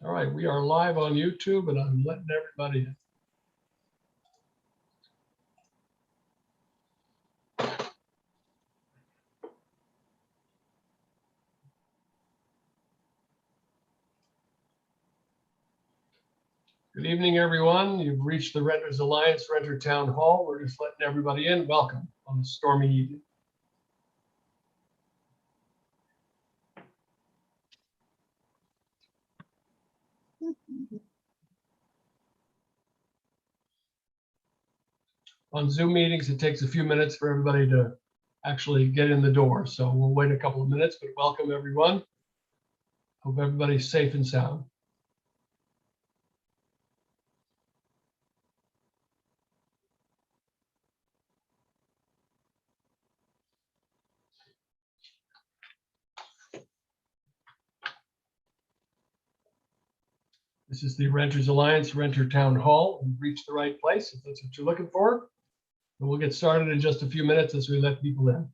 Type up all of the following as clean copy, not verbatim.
All right, we are live on YouTube and I'm letting everybody in. Good evening, everyone. You've reached the Renters Alliance Renter Town Hall. We're just letting everybody in. Welcome on a stormy evening. On Zoom meetings, it takes a few minutes for everybody to actually get in the door. So we'll wait a couple of minutes, but welcome everyone. Hope everybody's safe and sound. This is the Renters Alliance Renter Town Hall. We've reached the right place if that's what you're looking for. And we'll get started in just a few minutes as we let people in.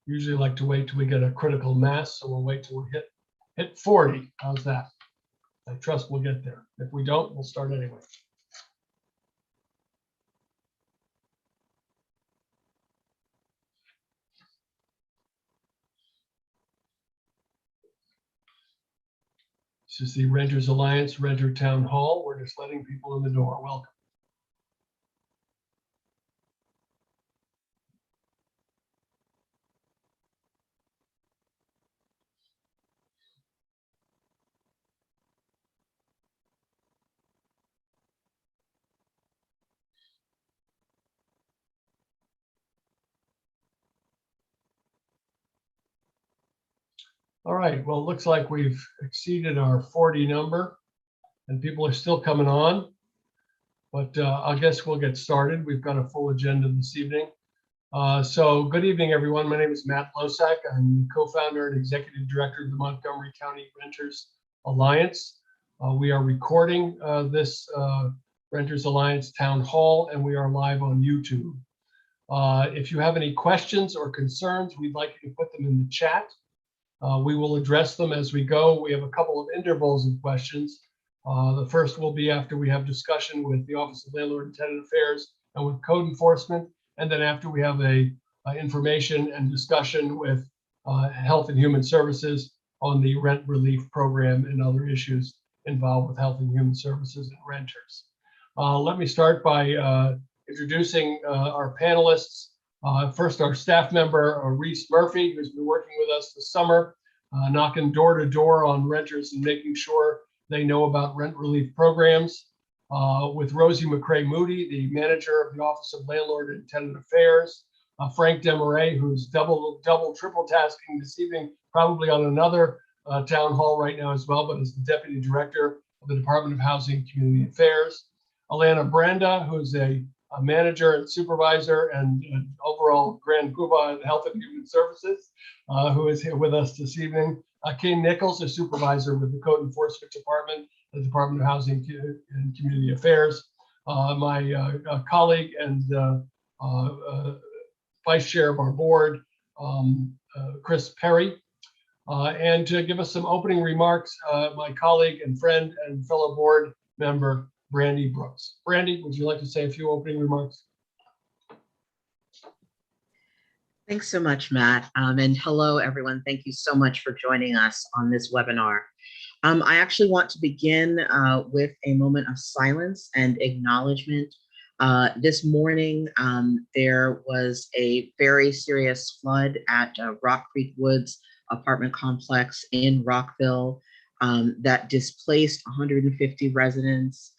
Usually like to wait till we get a critical mass, so we'll wait till we hit 40. How's that? I trust we'll get there. If we don't, we'll start anyway. This is the Renters Alliance Renter Town Hall. We're just letting people in the door. Welcome. All right, well, it looks like we've exceeded our 40 number and people are still coming on, but I guess we'll get started. We've got a full agenda this evening. So good evening, everyone. My name is Matt Losak. I'm the co-founder and executive director of the Montgomery County Renters Alliance. We are recording this Renters Alliance Town Hall and we are live on YouTube. If you have any questions or concerns, we'd like you to put them in the chat. We will address them as we go. We have a couple of intervals of questions. The first will be after we have discussion with the Office of Landlord and Tenant Affairs and with code enforcement. And then after we have a information and discussion with Health and Human Services on the rent relief program and other issues involved with Health and Human Services and renters. Let me start by introducing our panelists. First, our staff member, Reese Murphy, who's been working with us this summer, knocking door to door on renters and making sure they know about rent relief programs. With Rosie McCray Moody, the manager of the Office of Landlord and Tenant Affairs. Frank Demaray, who's double, triple tasking this evening, probably on another town hall right now as well, but is the deputy director of the Department of Housing and Community Affairs. Alana Branda, who's a manager and supervisor and overall grand poobah in Health and Human Services, who is here with us this evening. Kane Nichols, a supervisor with the Code Enforcement Department, the Department of Housing and Community Affairs. My colleague and vice chair of our board, Chris Perry. And to give us some opening remarks, my colleague and friend and fellow board member, Brandy Brooks. Brandy, would you like to say a few opening remarks? Thanks so much, Matt. And hello, everyone. Thank you so much for joining us on this webinar. I actually want to begin with a moment of silence and acknowledgement. This morning, there was a very serious flood at Rock Creek Woods apartment complex in Rockville that displaced 150 residents.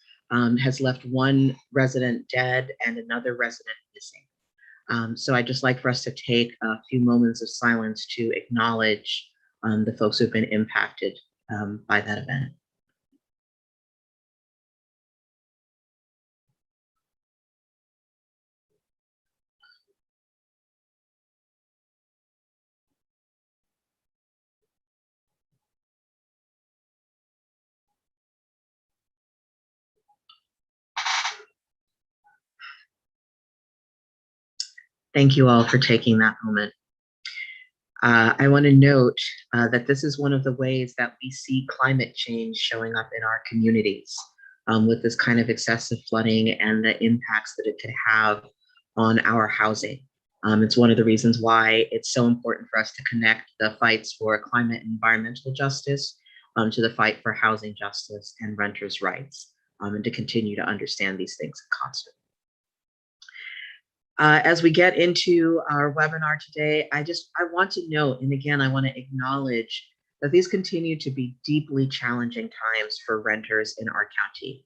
Has left one resident dead and another resident missing. So I'd just like for us to take a few moments of silence to acknowledge the folks who've been impacted by that event. Thank you all for taking that moment. I want to note that this is one of the ways that we see climate change showing up in our communities with this kind of excessive flooding and the impacts that it could have on our housing. It's one of the reasons why it's so important for us to connect the fights for climate and environmental justice to the fight for housing justice and renters' rights, and to continue to understand these things in concert. As we get into our webinar today, I want to note, and again, I want to acknowledge that these continue to be deeply challenging times for renters in our county.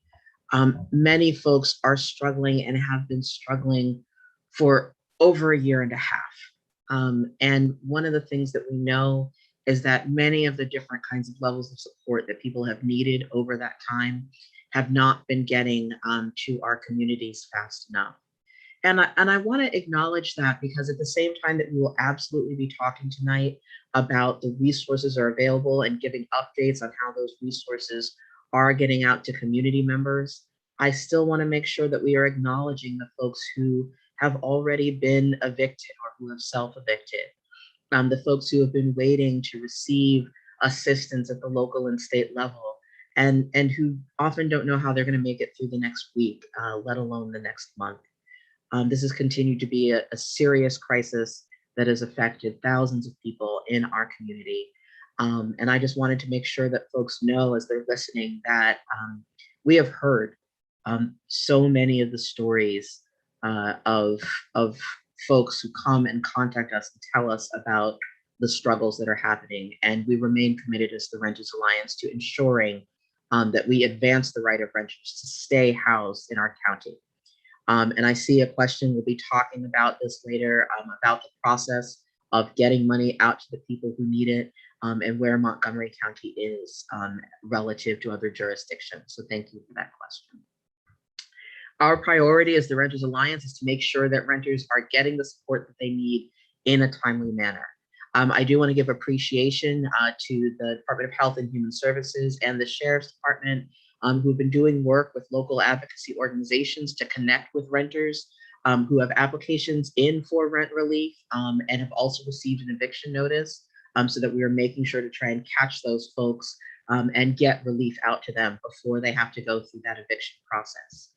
Many folks are struggling and have been struggling for over a year and a half. And one of the things that we know is that many of the different kinds of levels of support that people have needed over that time have not been getting to our communities fast enough. And I want to acknowledge that, because at the same time that we will absolutely be talking tonight about the resources are available and giving updates on how those resources are getting out to community members, I still want to make sure that we are acknowledging the folks who have already been evicted or who have self-evicted, the folks who have been waiting to receive assistance at the local and state level, and who often don't know how they're going to make it through the next week, let alone the next month. This has continued to be a serious crisis that has affected thousands of people in our community. And I just wanted to make sure that folks know, as they're listening, that we have heard so many of the stories of folks who come and contact us and tell us about the struggles that are happening. And we remain committed as the Renters Alliance to ensuring that we advance the right of renters to stay housed in our county. And I see a question, we'll be talking about this later, about the process of getting money out to the people who need it, and where Montgomery County is relative to other jurisdictions. So thank you for that question. Our priority as the Renters Alliance is to make sure that renters are getting the support that they need in a timely manner. I do want to give appreciation to the Department of Health and Human Services and the Sheriff's Department, who've been doing work with local advocacy organizations to connect with renters who have applications in for rent relief and have also received an eviction notice, so that we are making sure to try and catch those folks and get relief out to them before they have to go through that eviction process.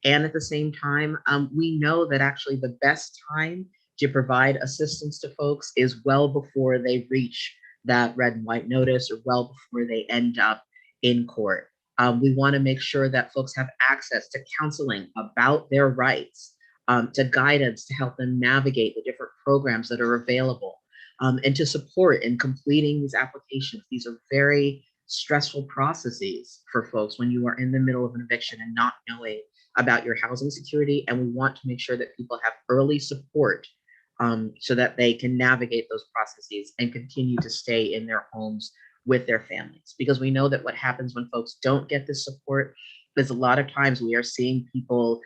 And at the same time, we know that actually the best time to provide assistance to folks is well before they reach that red and white notice, or well before they end up in court. We want to make sure that folks have access to counseling about their rights, to guidance to help them navigate the different programs that are available, and to support in completing these applications. These are very stressful processes for folks when you are in the middle of an eviction and not knowing about your housing security. And we want to make sure that people have early support so that they can navigate those processes and continue to stay in their homes with their families. Because we know that what happens when folks don't get this support is a lot of times we are seeing people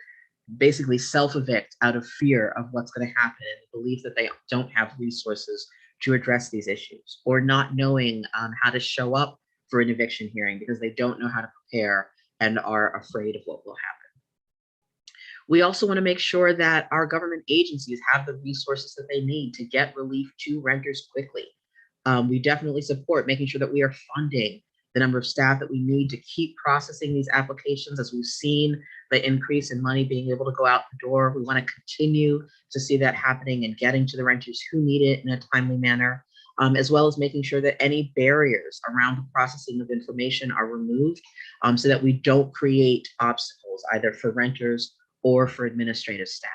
basically self-evict out of fear of what's going to happen, and the belief that they don't have resources to address these issues, or not knowing how to show up for an eviction hearing because they don't know how to prepare and are afraid of what will happen. We also want to make sure that our government agencies have the resources that they need to get relief to renters quickly. We definitely support making sure that we are funding the number of staff that we need to keep processing these applications. As we've seen the increase in money being able to go out the door, we want to continue to see that happening and getting to the renters who need it in a timely manner, as well as making sure that any barriers around the processing of information are removed, so that we don't create obstacles either for renters or for administrative staff.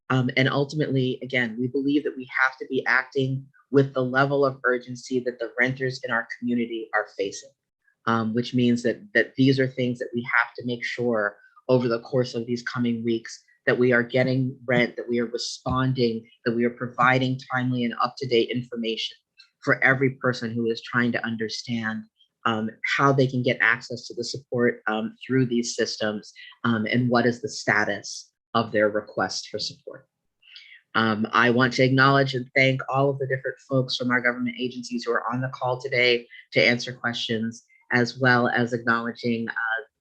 And ultimately, again, we believe that we have to be acting with the level of urgency that the renters in our community are facing, which means that these are things that we have to make sure over the course of these coming weeks that we are getting rent, that we are responding, that we are providing timely and up-to-date information for every person who is trying to understand how they can get access to the support through these systems, and what is the status of their request for support. I want to acknowledge and thank all of the different folks from our government agencies who are on the call today to answer questions, as well as acknowledging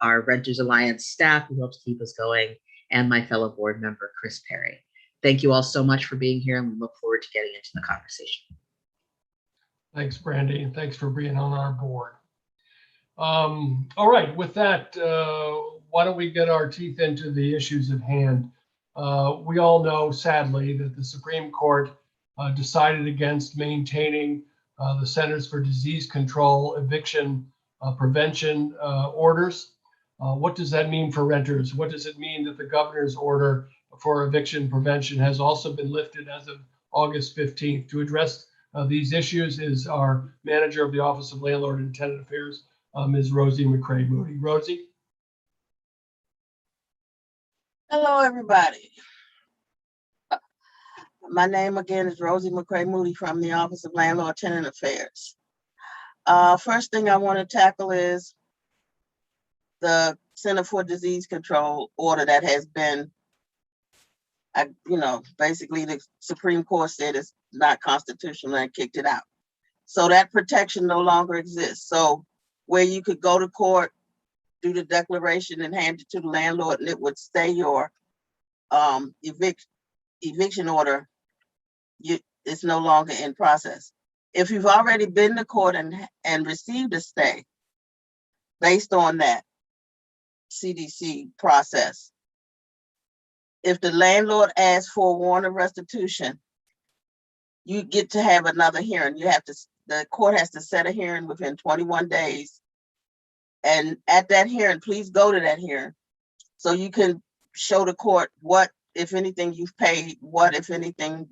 our Renters Alliance staff who helps keep us going, and my fellow board member, Chris Perry. thank you all so much for being here, and we look forward to getting into the conversation. Thanks, Brandy, and thanks for being on our board. All right, with that, why don't we get our teeth into the issues at hand? We all know, sadly, that the Supreme Court decided against maintaining the Centers for Disease Control eviction prevention orders. What does that mean for renters? What does it mean that the governor's order for eviction prevention has also been lifted as of August 15th? To address these issues is our manager of the Office of Landlord and Tenant Affairs, Ms. Rosie McCray Moody. Rosie? Hello, everybody. My name again is Rosie McCray Moody from the Office of Landlord Tenant Affairs. First thing I want to tackle is the Center for Disease Control order that has been, basically the Supreme Court said it's not constitutional and kicked it out. So that protection no longer exists. So where you could go to court, do the declaration and hand it to the landlord and it would stay your eviction order, it's no longer in process. If you've already been to court and received a stay based on that CDC process, if the landlord asks for a warrant of restitution, you get to have another hearing. The court has to set a hearing within 21 days. And at that hearing, please go to that hearing so you can show the court what, if anything, you've paid, what, if anything,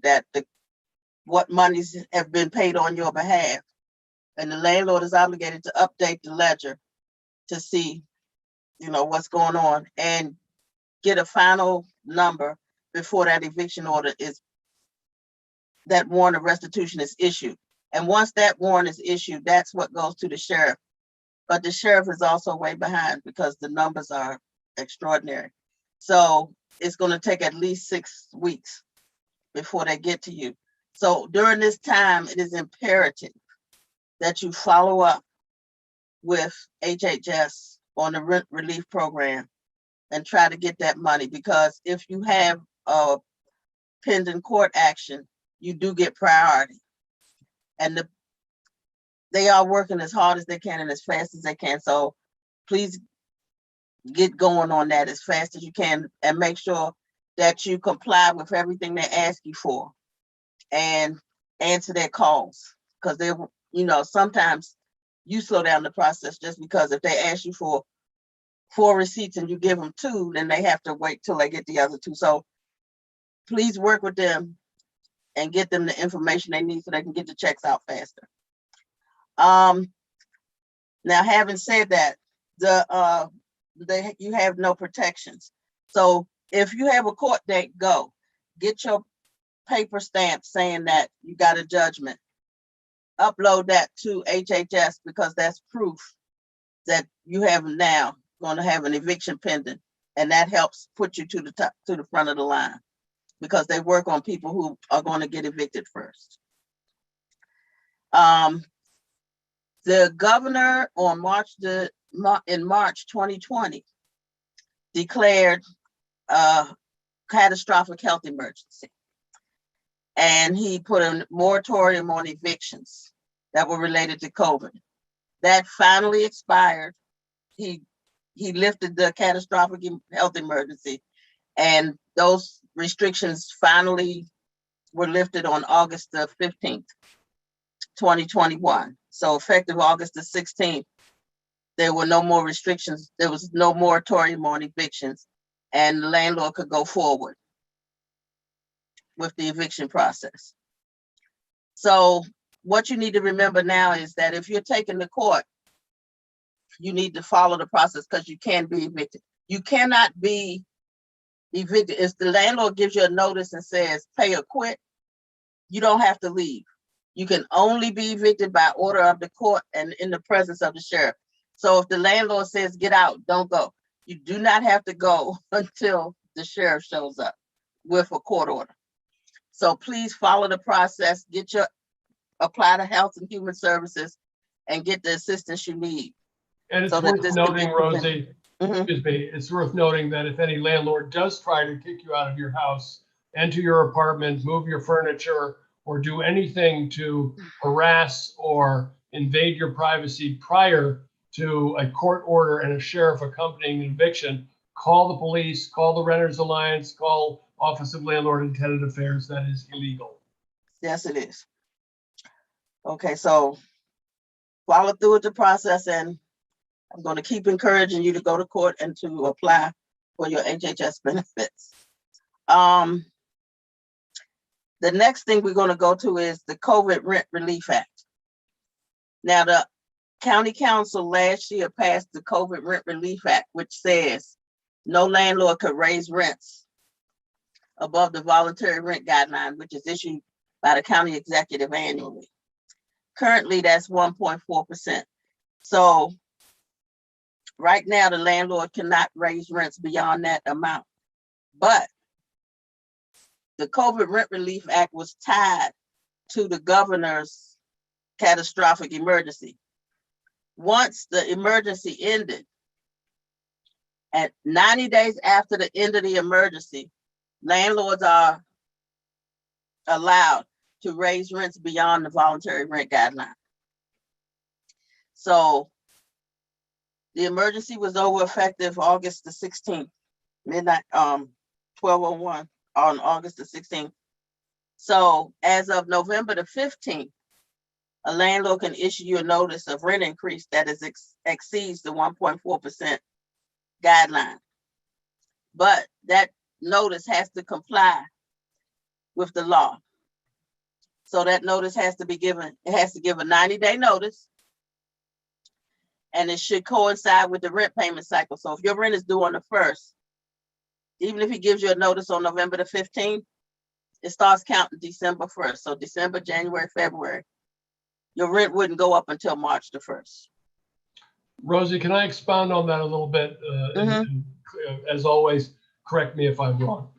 what monies have been paid on your behalf. And the landlord is obligated to update the ledger to see, what's going on and get a final number before that eviction order that warrant of restitution is issued. And once that warrant is issued, that's what goes to the sheriff. But the sheriff is also way behind because the numbers are extraordinary. So it's going to take at least 6 weeks before they get to you. So during this time, it is imperative that you follow up with HHS on the rent relief program and try to get that money, because if you have a pending court action, you do get priority. And they are working as hard as they can and as fast as they can. So please get going on that as fast as you can and make sure that you comply with everything they ask you for and answer their calls. Because sometimes you slow down the process just because if they ask you for 4 receipts and you give them 2, then they have to wait till they get the other 2. So please work with them and get them the information they need so they can get the checks out faster. Now, having said that, you have no protections. So if you have a court date, go get your paper stamp saying that you got a judgment. Upload that to HHS because that's proof that you have now going to have an eviction pending, and that helps put you to the front of the line because they work on people who are going to get evicted first. The governor on in March 2020 declared a catastrophic health emergency. And he put a moratorium on evictions that were related to COVID. That finally expired. He lifted the catastrophic health emergency, and those restrictions finally were lifted on August the 15th, 2021. So effective August the 16th, there were no more restrictions. There was no moratorium on evictions, and the landlord could go forward with the eviction process. So what you need to remember now is that if you're taking the court, you need to follow the process because you can be evicted. You cannot be evicted. If the landlord gives you a notice and says, pay or quit, you don't have to leave. You can only be evicted by order of the court and in the presence of the sheriff. So if the landlord says, get out, don't go. You do not have to go until the sheriff shows up with a court order. So please follow the process, apply to Health and Human Services and get the assistance you need. And it's So that worth this can be noting, Rosie, Mhm. excuse me, it's worth noting that if any landlord does try to kick you out of your house, enter your apartment, move your furniture, or do anything to harass or invade your privacy prior to a court order and a sheriff accompanying an eviction, call the police, call the Renters Alliance, call Office of Landlord and Tenant Affairs. That is illegal. Yes, it is. Okay, so follow through with the process, and I'm going to keep encouraging you to go to court and to apply for your HHS benefits. The next thing we're going to go to is the COVID Rent Relief Act. Now, the County Council last year passed the COVID Rent Relief Act, which says no landlord could raise rents above the voluntary rent guideline, which is issued by the county executive annually. Currently, that's 1.4%. So right now, the landlord cannot raise rents beyond that amount. But the COVID Rent Relief Act was tied to the governor's catastrophic emergency. Once the emergency ended, at 90 days after the end of the emergency, landlords are allowed to raise rents beyond the voluntary rent guideline. So the emergency was over effective August the 16th, midnight, 12:01 on August the 16th. So as of November the 15th, a landlord can issue you a notice of rent increase that is exceeds the 1.4% guideline. But that notice has to comply with the law. So that notice has to be given, it has to give a 90-day notice, and it should coincide with the rent payment cycle. So if your rent is due on the 1st, even if he gives you a notice on November the 15th, it starts counting December 1st. So December, January, February, your rent wouldn't go up until March the 1st. Rosie, can I expound on that a little bit? And, as always, correct me if I'm wrong.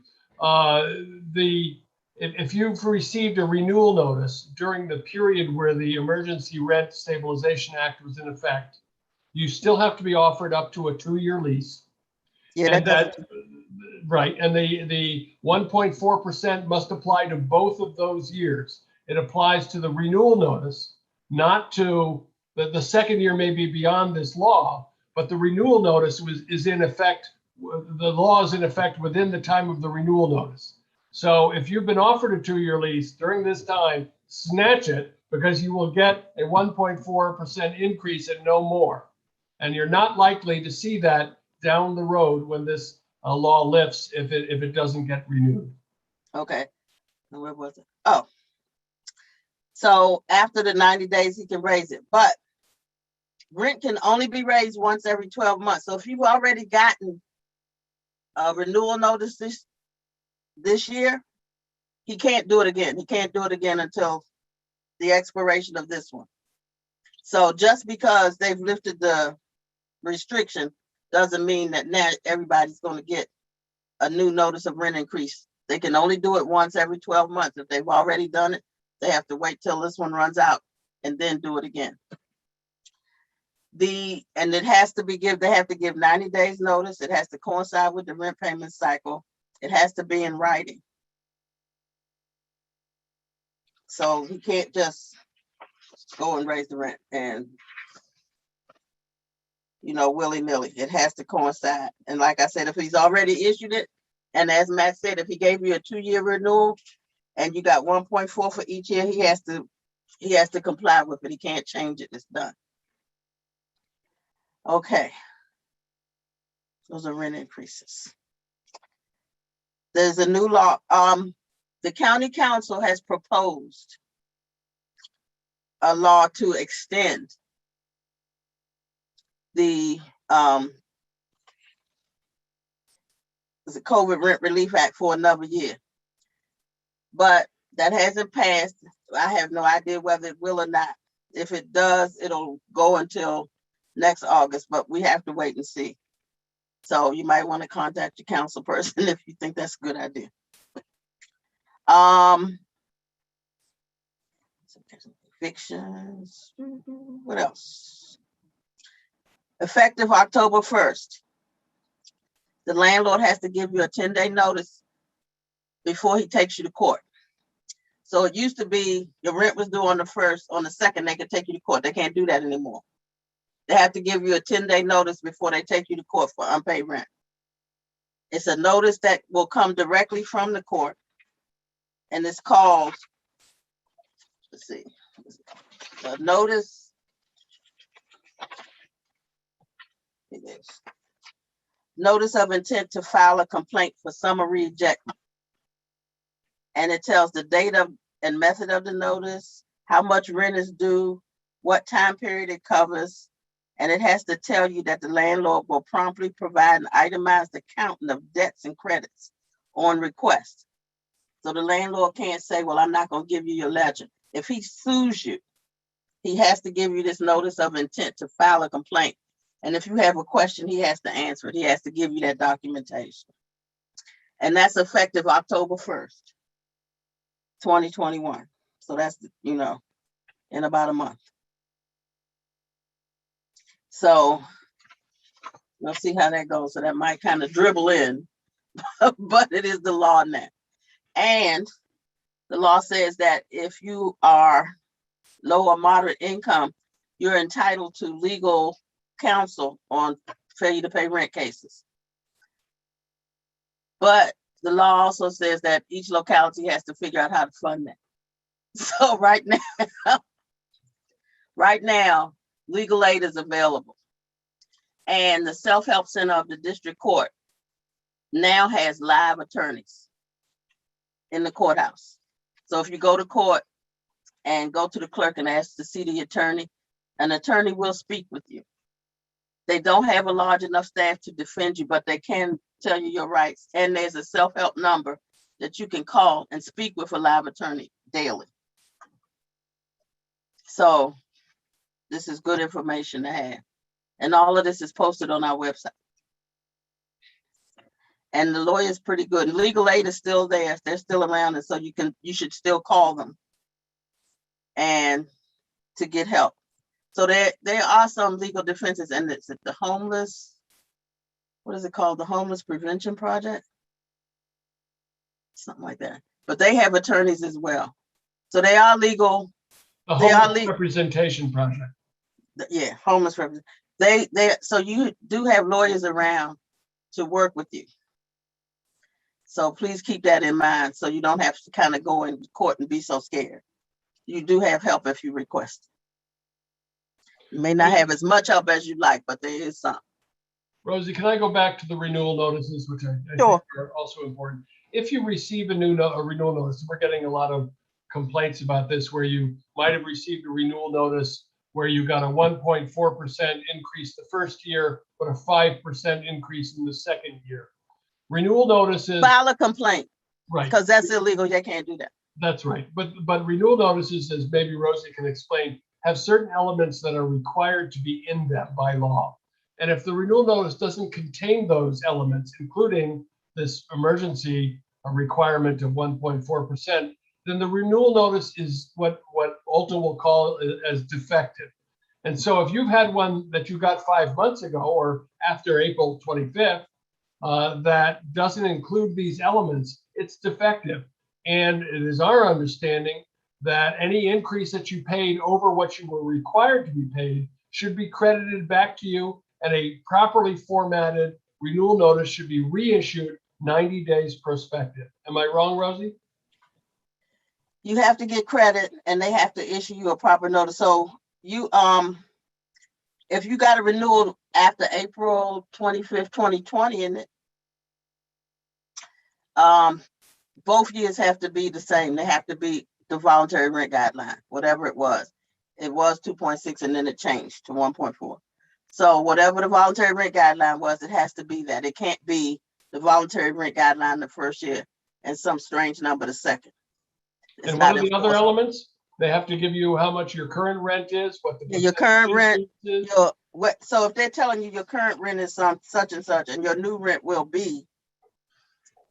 If you've received a renewal notice during the period where the Emergency Rent Stabilization Act was in effect, you still have to be offered up to a 2-year lease. Yeah, and right. And the 1.4% must apply to both of those years. It applies to the renewal notice, not to the second year may be beyond this law, but the renewal notice is in effect. The law is in effect within the time of the renewal notice. So if you've been offered a 2-year lease during this time, snatch it, because you will get a 1.4% increase and no more. And you're not likely to see that down the road when this law lifts if it doesn't get renewed. Okay. Where was it? Oh. So after the 90 days, he can raise it. But rent can only be raised once every 12 months. So if you've already gotten a renewal notice this year, he can't do it again. He can't do it again until the expiration of this one. So just because they've lifted the restriction doesn't mean that now everybody's going to get a new notice of rent increase. They can only do it once every 12 months. If they've already done it, they have to wait till this one runs out and then do it again. And it has to be they have to give 90 days notice. It has to coincide with the rent payment cycle. It has to be in writing. So he can't just go and raise the rent and, willy-nilly. It has to coincide. And like I said, if he's already issued it, and as Matt said, if he gave you a 2-year renewal and you got 1.4 for each year, he has to comply with it. He can't change it. It's done. Okay. Those are rent increases. There's a new law. The county council has proposed a law to extend the COVID Rent Relief Act for another year. But that hasn't passed. I have no idea whether it will or not. If it does, it'll go until next August, but we have to wait and see. So you might want to contact your council person if you think that's a good idea. Evictions. What else? Effective October 1st, the landlord has to give you a 10-day notice before he takes you to court. So it used to be your rent was due on the 1st, on the 2nd, they could take you to court. They can't do that anymore. They have to give you a 10-day notice before they take you to court for unpaid rent. It's a notice that will come directly from the court, and it's called, let's see, the notice. It is notice of intent to file a complaint for summary ejectment. And it tells the date of and method of the notice, how much rent is due, what time period it covers, and it has to tell you that the landlord will promptly provide an itemized accounting of debts and credits on request. So the landlord can't say, well, I'm not going to give you your ledger. If he sues you, he has to give you this notice of intent to file a complaint. And if you have a question, he has to answer it. He has to give you that documentation. And that's effective October 1st, 2021. So that's, you know, in about a month. So we'll see how that goes. So that might kind of dribble in, but it is the law now. And the law says that if you are low or moderate income, you're entitled to legal counsel on failure to pay rent cases. But the law also says that each locality has to figure out how to fund that. So right now, legal aid is available. And the Self-Help Center of the District Court now has live attorneys in the courthouse. So if you go to court and go to the clerk and ask to see the attorney, an attorney will speak with you. They don't have a large enough staff to defend you, but they can tell you your rights. And there's a self-help number that you can call and speak with a live attorney daily. So this is good information to have. And all of this is posted on our website. And the lawyer is pretty good. Legal aid is still there. They're still around. And so you should still call them and to get help. So there are some legal defenses, and it's the homeless, what is it called? The Homeless Prevention Project? Something like that. But they have attorneys as well. So they are legal. The Homeless Representation Project. Yeah, homeless representation. So you do have lawyers around to work with you. So please keep that in mind so you don't have to kind of go in court and be so scared. You do have help if you request. You may not have as much help as you'd like, but there is some. Rosie, can I go back to the renewal notices, which I think are also important? If you receive a renewal notice, we're getting a lot of complaints about this, where you might have received a renewal notice where you got a 1.4% increase the first year, but a 5% increase in the second year. Renewal notices. File a complaint. Right. Because that's illegal. They can't do that. That's right. But renewal notices, as maybe Rosie can explain, have certain elements that are required to be in them by law. And if the renewal notice doesn't contain those elements, including this emergency requirement of 1.4%, then the renewal notice is what Alton will call as defective. And so if you've had one that you got 5 months ago or after April 25th, that doesn't include these elements, it's defective. And it is our understanding that any increase that you paid over what you were required to be paid should be credited back to you, and a properly formatted renewal notice should be reissued 90 days prospective. Am I wrong, Rosie? You have to get credit and they have to issue you a proper notice. So you, if you got a renewal after April 25th, 2020, in it, both years have to be the same. They have to be the voluntary rent guideline, whatever it was. It was 2.6 and then it changed to 1.4. So whatever the voluntary rent guideline was, it has to be that. It can't be the voluntary rent guideline the first year and some strange number the second. And what are the other elements? They have to give you how much your current rent is, what the your current rent is. So if they're telling you your current rent is such and such, and your new rent will be,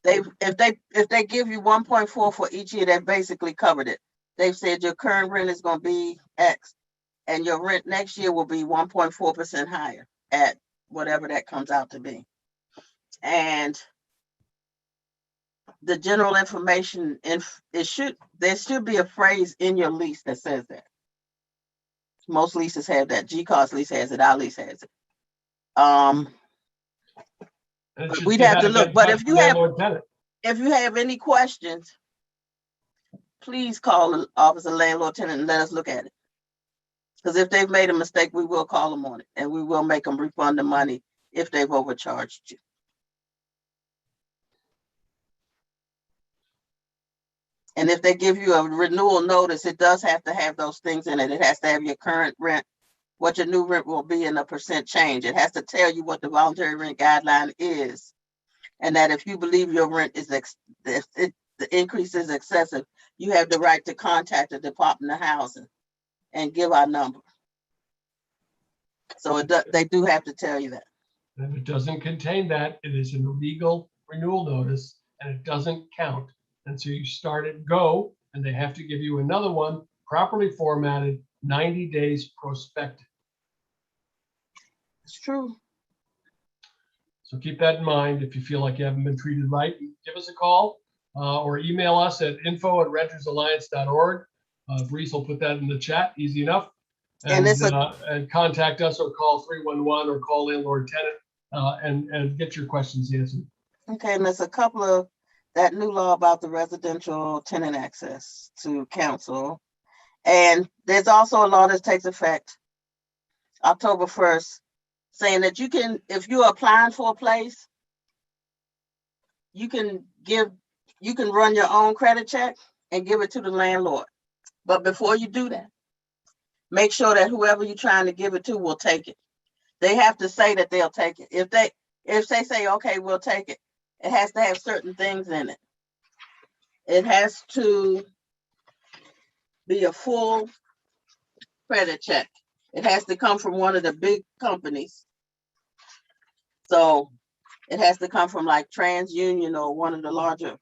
if they give you 1.4 for each year, that basically covered it. They've said your current rent is going to be X, and your rent next year will be 1.4% higher at whatever that comes out to be. And the general information, there should be a phrase in your lease that says that. Most leases have that. GCOS lease has it. Our lease has it. And it should We'd say have how to get look, in but touch with landlord tenant. if you have any questions, please call the Office of Landlord Tenant and let us look at it. Because if they've made a mistake, we will call them on it, and we will make them refund the money if they've overcharged you. And if they give you a renewal notice, it does have to have those things in it. It has to have your current rent, what your new rent will be, and a % change. It has to tell you what the voluntary rent guideline is. And that if you believe your rent is, the increase is excessive, you have the right to contact the Department of Housing and give our number. So they do have to tell you that. And if it doesn't contain that, it is an illegal renewal notice and it doesn't count. And so you start at go and they have to give you another one, properly formatted, 90 days prospective. It's true. So keep that in mind. If you feel like you haven't been treated right, give us a call or email us at info@rentersalliance.org. Breeze will put that in the chat, easy enough. And contact us or call 311 or call landlord tenant and get your questions answered. Okay, and there's a couple of that new law about the residential tenant access to council. And there's also a law that takes effect October 1st, saying that you can, if you're applying for a place, you can run your own credit check and give it to the landlord. But before you do that, make sure that whoever you're trying to give it to will take it. They have to say that they'll take it. If they say, okay, we'll take it, it has to have certain things in it. It has to be a full credit check. It has to come from one of the big companies. So it has to come from like TransUnion or one of the larger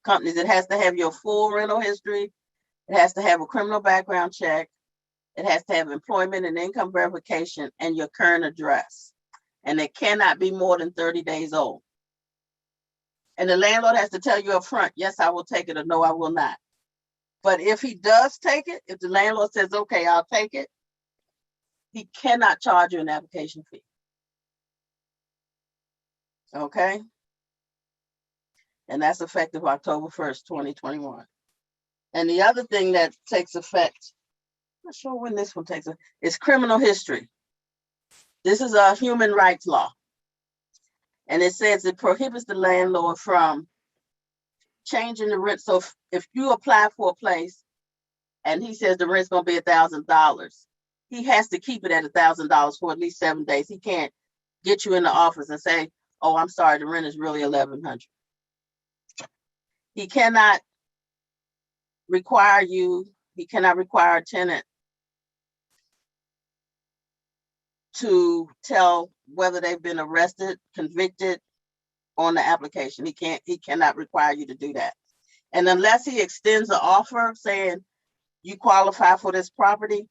companies. It has to have your full rental history. It has to have a criminal background check. It has to have employment and income verification and your current address. And it cannot be more than 30 days old. And the landlord has to tell you up front, yes, I will take it, or no, I will not. But if he does take it, if the landlord says, okay, I'll take it, he cannot charge you an application fee. Okay? And that's effective October 1st, 2021. And the other thing that takes effect, I'm not sure when this one takes effect, is criminal history. This is a human rights law. And it says it prohibits the landlord from changing the rent. So if you apply for a place and he says the rent's gonna be $1,000, he has to keep it at $1,000 for at least 7 days. He can't get you in the office and say, oh, I'm sorry, the rent is really $1,100. He cannot require a tenant to tell whether they've been arrested, convicted on the application. He cannot require you to do that. And unless he extends an offer saying you qualify for this property,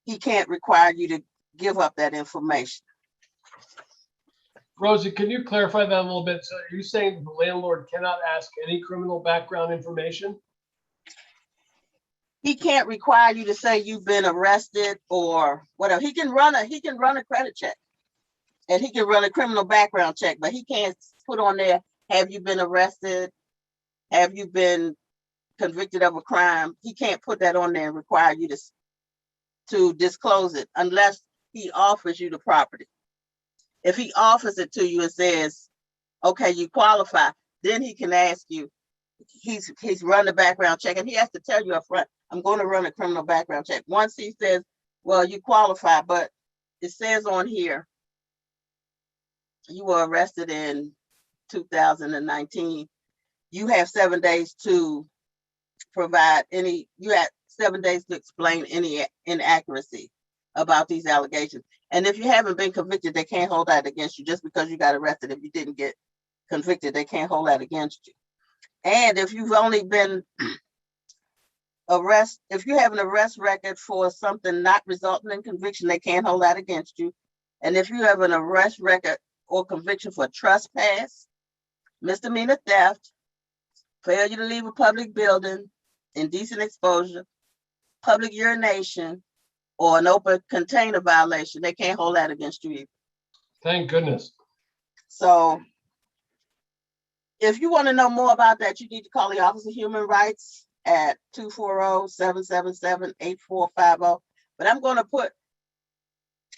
he can't require you to give up that information. Rosie, can you clarify that a little bit? So are you saying the landlord cannot ask any criminal background information? He can't require you to say you've been arrested or whatever. He can run a credit check and he can run a criminal background check, but he can't put on there, have you been arrested? Have you been convicted of a crime? He can't put that on there and require you to disclose it unless he offers you the property. If he offers it to you and says, okay, you qualify, then he can ask you, he's run the background check and he has to tell you up front, I'm going to run a criminal background check. Once he says, well, you qualify, but it says on here, you were arrested in 2019. You have 7 days to provide you had 7 days to explain any inaccuracy about these allegations. And if you haven't been convicted, they can't hold that against you just because you got arrested. If you didn't get convicted, they can't hold that against you. And if you've only been if you have an arrest record for something not resulting in conviction, they can't hold that against you. And if you have an arrest record or conviction for trespass, misdemeanor theft, failure to leave a public building, indecent exposure, public urination, or an open container violation. They can't hold that against you either. Thank goodness. So if you want to know more about that, you need to call the Office of Human Rights at 240-777-8450. But I'm going to put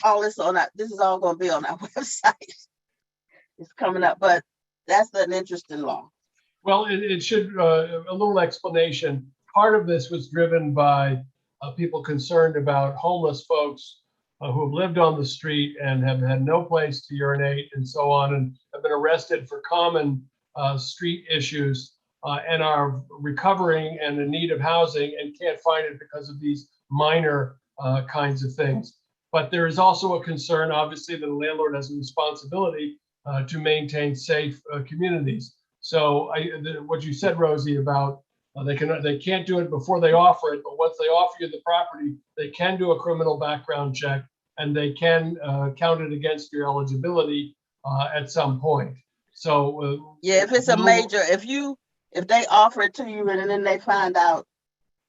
all this on that. This is all going to be on our website. It's coming up, but that's an interesting law. Well, it should, a little explanation. Part of this was driven by people concerned about homeless folks who have lived on the street and have had no place to urinate and so on, and have been arrested for common street issues and are recovering and in need of housing and can't find it because of these minor kinds of things. But there is also a concern, obviously, that the landlord has a responsibility to maintain safe communities. So what you said, Rosie, about they can't do it before they offer it, but once they offer you the property, they can do a criminal background check and they can count it against your eligibility at some point. So yeah, if it's a major, if they offer it to you and then they find out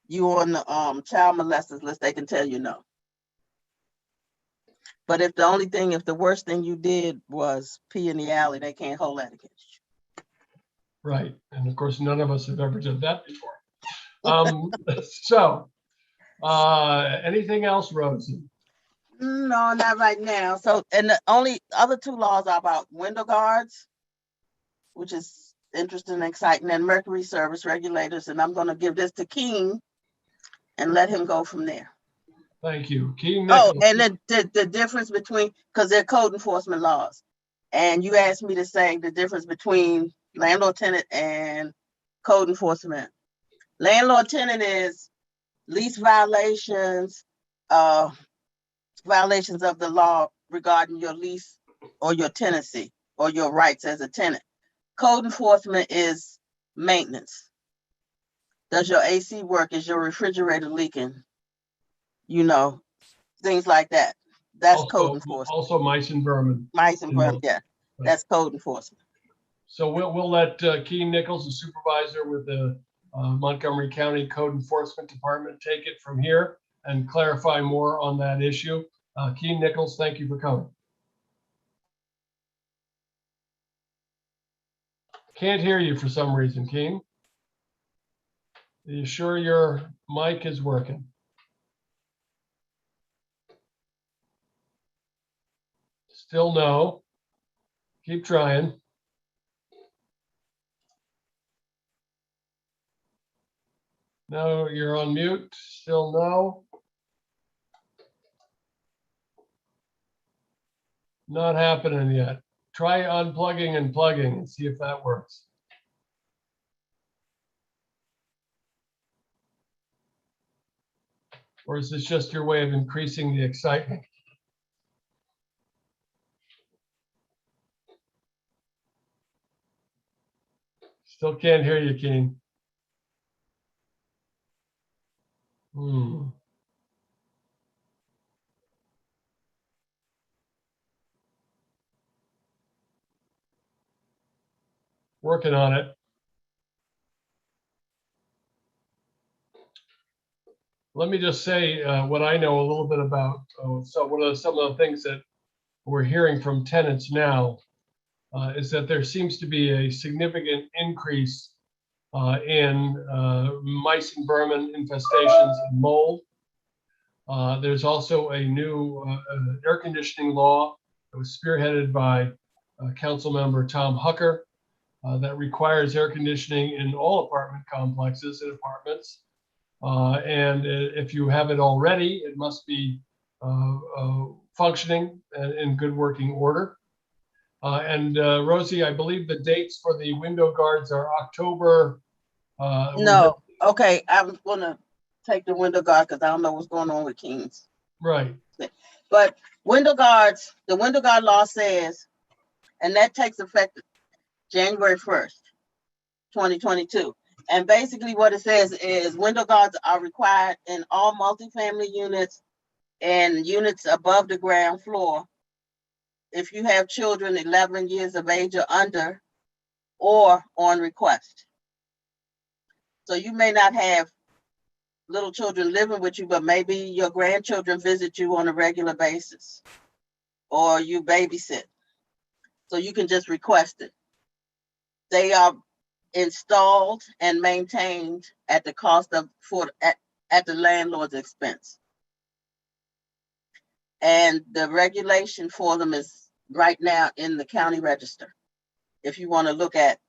you on the child molesters list, they can tell you no. But if the worst thing you did was pee in the alley, they can't hold that against you. Right. And of course, none of us have ever done that before. So anything else, Rosie? No, not right now. So, and the only other two laws are about window guards, which is interesting and exciting, and mercury service regulators. And I'm going to give this to King and let him go from there. Thank you. King Oh, Nichols. and the difference between, because they're code enforcement laws. And you asked me to say the difference between landlord tenant and code enforcement. Landlord tenant is lease violations, violations of the law regarding your lease or your tenancy or your rights as a tenant. Code enforcement is maintenance. Does your AC work? Is your refrigerator leaking? You know, things like that. That's code enforcement. Also mice and vermin. Mice and vermin, yeah. That's code enforcement. So we'll let Keen Nichols, the supervisor with the Montgomery County Code Enforcement Department, take it from here and clarify more on that issue. Keen Nichols, thank you for coming. Can't hear you for some reason, Keen. Are you sure your mic is working? Still no. Keep trying. No, you're on mute. Still no. Not happening yet. Try unplugging and plugging and see if that works. Or is this just your way of increasing the excitement? Still can't hear you, Keen. Working on it. Let me just say what I know a little bit about. Some of the things that we're hearing from tenants now is that there seems to be a significant increase in mice and vermin infestations and mold. There's also a new air conditioning law that was spearheaded by Council Member Tom Hucker that requires air conditioning in all apartment complexes and apartments. And if you have it already, it must be functioning and in good working order. And Rosie, I believe the dates for the window guards are October. No, okay, I'm gonna take the window guard because I don't know what's going on with Kings. Right. But window guards, the window guard law says, and that takes effect January 1st, 2022. And basically what it says is window guards are required in all multifamily units and units above the ground floor. If you have children 11 years of age or under, or on request. So you may not have little children living with you, but maybe your grandchildren visit you on a regular basis, or you babysit. So you can just request it. They are installed and maintained at the cost of at the landlord's expense. And the regulation for them is right now in the county register. If you want to look at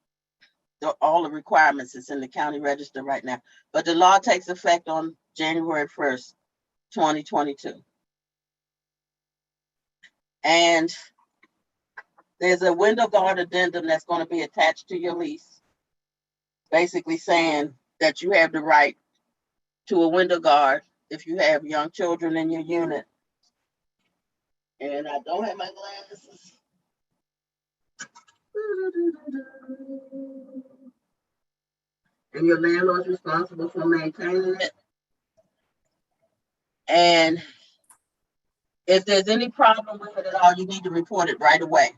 all the requirements, it's in the county register right now. But the law takes effect on January 1st, 2022. And there's a window guard addendum that's going to be attached to your lease, basically saying that you have the right to a window guard if you have young children in your unit. And I don't have my glasses. And your landlord's responsible for maintaining it. And if there's any problem with it at all, you need to report it right away.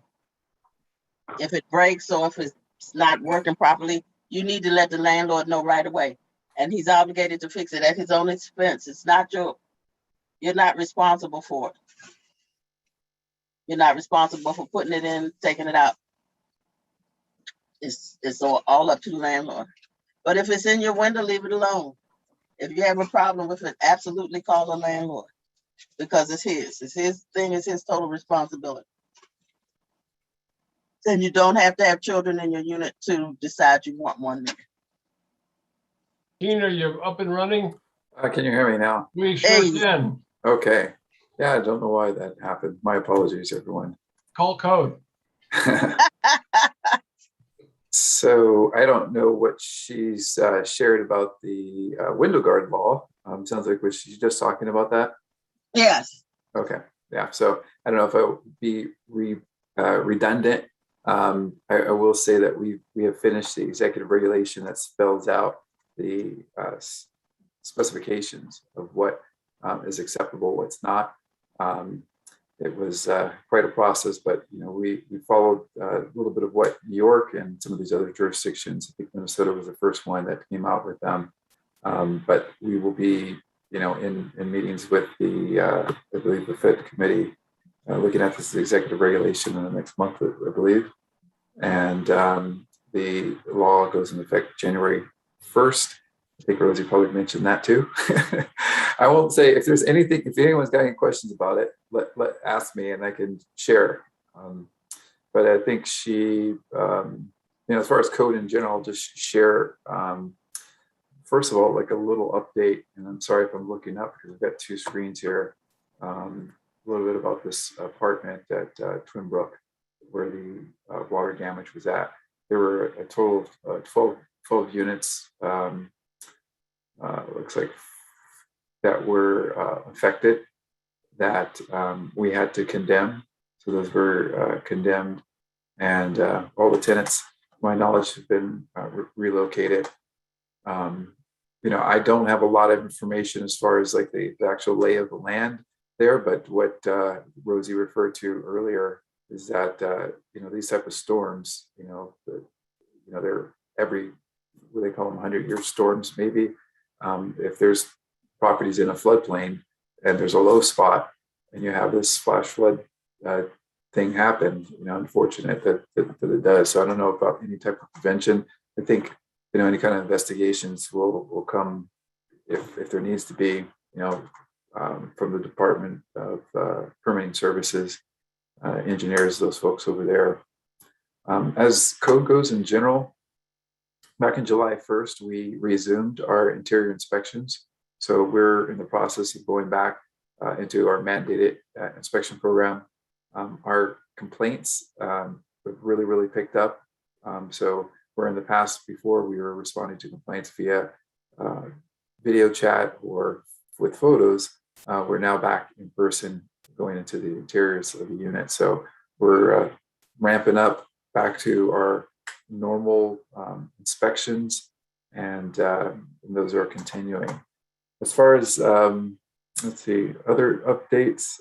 If it breaks or if it's not working properly, you need to let the landlord know right away. And he's obligated to fix it at his own expense. It's not you're not responsible for it. You're not responsible for putting it in, taking it out. It's all up to the landlord. But if it's in your window, leave it alone. If you have a problem with it, absolutely call the landlord, because it's his. It's his thing. It's his total responsibility. Then you don't have to have children in your unit to decide you want one there. Tina, you're up and running? Can you hear me now? We sure Hey. can. Okay. Yeah, I don't know why that happened. My apologies, everyone. Call code. So I don't know what she's shared about the window guard law. Sounds like was she just talking about that? Yes. Okay. Yeah. So I don't know if I would be redundant. I will say that we have finished the executive regulation that spells out the specifications of what is acceptable, what's not. It was quite a process, but we followed a little bit of what New York and some of these other jurisdictions. I think Minnesota was the first one that came out with them. But we will be, in meetings with the, I believe, the Fed committee, looking at this executive regulation in the next month, I believe. And the law goes into effect January 1st. I think Rosie probably mentioned that too. I won't say if there's anything, if anyone's got any questions about it, let ask me and I can share. But I think she, as far as code in general, just share, first of all, like a little update, and I'm sorry if I'm looking up because I've got two screens here, a little bit about this apartment at Twin Brook, where the water damage was at. There were a total of 12 units, looks like, that were affected that we had to condemn. So those were condemned, and all the tenants, to my knowledge, have been relocated. I don't have a lot of information as far as like the actual lay of the land there, but what Rosie referred to earlier is that these type of storms, they're every, what they call them, 100-year storms maybe. If there's properties in a floodplain and there's a low spot and you have this flash flood thing happen, unfortunate that it does. So I don't know about any type of prevention. I think any kind of investigations will come if there needs to be, from the Department of Permitting Services, engineers, those folks over there. As code goes in general, back in July 1st, we resumed our interior inspections. So we're in the process of going back into our mandated inspection program. Our complaints have really, really picked up. So where in the past, before, we were responding to complaints via video chat or with photos, we're now back in person going into the interiors of the unit. So we're ramping up back to our normal inspections, and those are continuing. As far as let's see, other updates.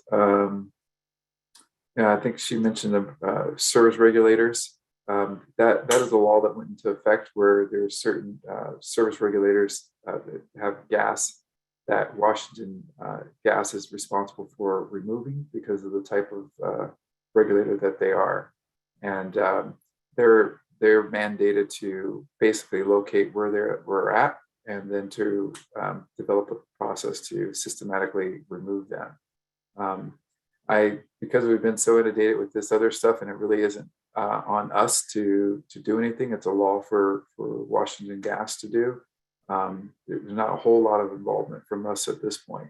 I think she mentioned the service regulators. that is a law that went into effect where there's certain service regulators that have gas that Washington Gas is responsible for removing because of the type of regulator that they are. And they're mandated to basically locate where we're at, and then to develop a process to systematically remove them. Because we've been so inundated with this other stuff, and it really isn't on us to do anything. It's a law for Washington Gas to do. There's not a whole lot of involvement from us at this point.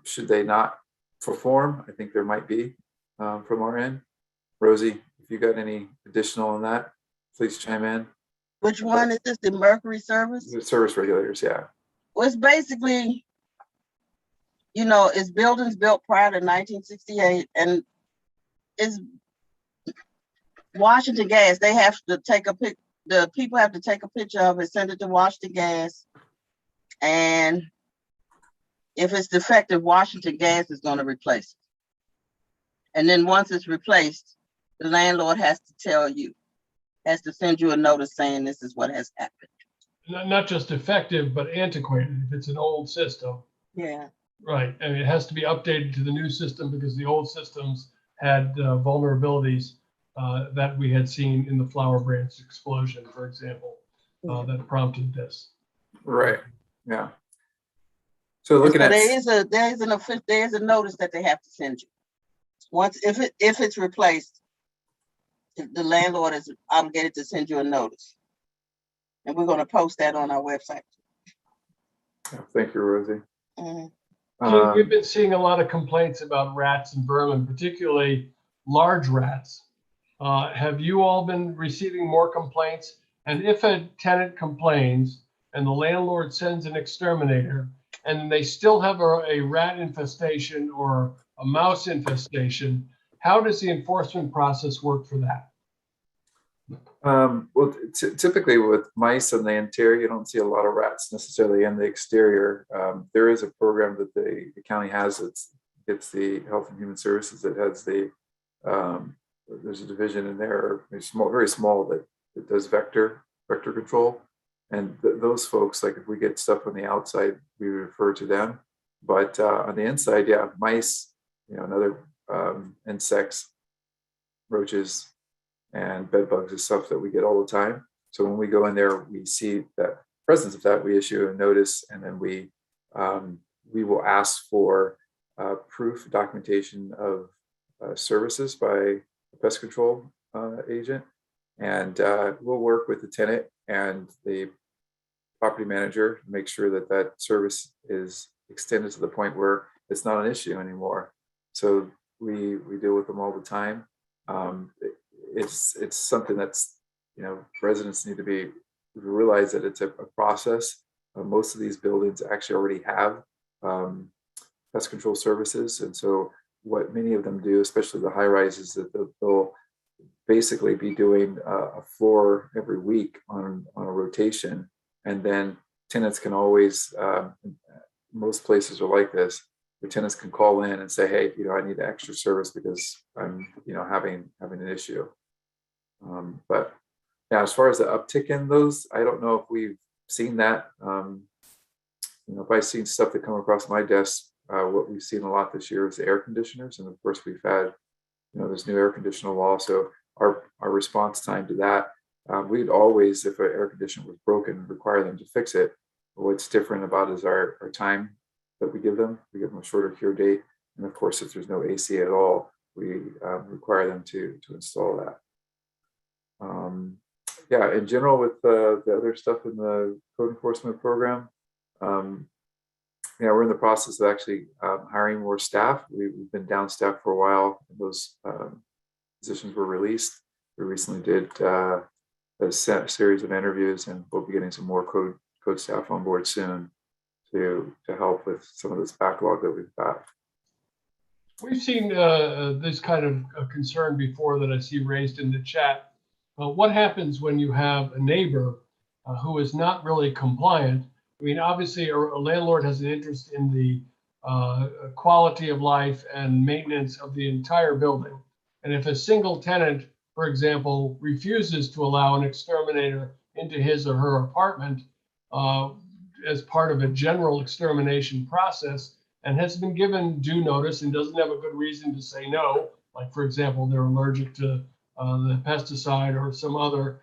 Should they not perform, I think there might be from our end. Rosie, if you got any additional on that, please chime in. Which one is this, the Mercury service? The service regulators, yeah. Well, it's basically, you know, it's buildings built prior to 1968, and it's Washington Gas. They have to take a pic. The people have to take a picture of it, send it to Washington Gas, and if it's defective, Washington Gas is going to replace it. And then once it's replaced, the landlord has to send you a notice saying this is what has happened. Not just effective, but antiquated. If it's an old system, Yeah. right? And it has to be updated to the new system because the old systems had vulnerabilities that we had seen in the Flower Branch explosion, for example, that prompted this. Right. Yeah. So looking at there is a notice that they have to send you. Once if it's replaced, the landlord is obligated to send you a notice, and we're going to post that on our website. Thank you, Rosie. Mm-hmm. We've been seeing a lot of complaints about rats and vermin, particularly large rats. Have you all been receiving more complaints? And if a tenant complains and the landlord sends an exterminator and they still have a rat infestation or a mouse infestation, how does the enforcement process work for that? Well, typically with mice on the interior, you don't see a lot of rats necessarily in the exterior. There is a program that the county has. It's the Health and Human Services that has there's a division in there, very small, that does vector control. And those folks, like if we get stuff on the outside, we refer to them. But on the inside, yeah, mice, and other insects, roaches, and bed bugs is stuff that we get all the time. So when we go in there, we see that presence of that, we issue a notice, and then we will ask for proof, documentation of services by a pest control agent, and we'll work with the tenant and the property manager to make sure that that service is extended to the point where it's not an issue anymore. So we deal with them all the time. It's something that's, residents need to realize that it's a process. Most of these buildings actually already have pest control services. And so what many of them do, especially the high rises, that they'll basically be doing a floor every week on a rotation. And then tenants can always, most places are like this, the tenants can call in and say, hey, I need extra service because I'm, having an issue. But yeah, as far as the uptick in those, I don't know if we've seen that. If I've seen stuff that come across my desk, what we've seen a lot this year is the air conditioners. And of course we've had, this new air conditioner law. So our response time to that, we'd always, if an air conditioner was broken, require them to fix it. But what's different about is our time that we give them. We give them a shorter cure date. And of course, if there's no AC at all, we require them to install that. Yeah, in general, with the other stuff in the code enforcement program, we're in the process of actually hiring more staff. We've been down staff for a while. Those positions were released. We recently did a series of interviews, and we'll be getting some more code staff on board soon to help with some of this backlog that we've got. We've seen this kind of concern before that I see raised in the chat. What happens when you have a neighbor who is not really compliant? I mean, obviously, a landlord has an interest in the quality of life and maintenance of the entire building. And if a single tenant for example, refuses to allow an exterminator into his or her apartment as part of a general extermination process and has been given due notice and doesn't have a good reason to say no, like, for example, they're allergic to the pesticide or some other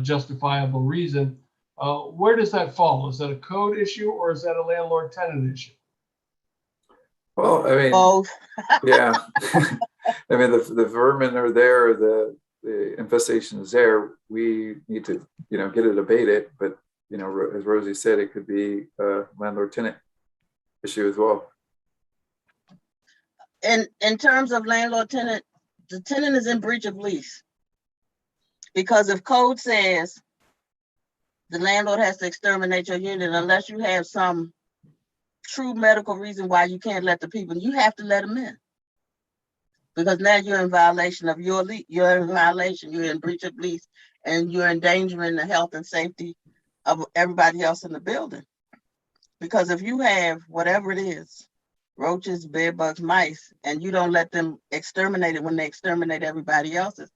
justifiable reason, where does that fall? Is that a code issue or is that a landlord-tenant issue? Well, I mean, Both. yeah. I mean, the vermin are there, the infestation is there. We need to, get it abated. But, as Rosie said, it could be a landlord-tenant issue as well. In terms of landlord-tenant, the tenant is in breach of lease. Because if code says the landlord has to exterminate your unit unless you have some true medical reason why you can't let the people, you have to let them in. Because now you're in violation of your lease, you're in breach of lease, and you're endangering the health and safety of everybody else in the building. Because if you have whatever it is, roaches, bed bugs, mice, and you don't let them exterminate it when they exterminate everybody else's,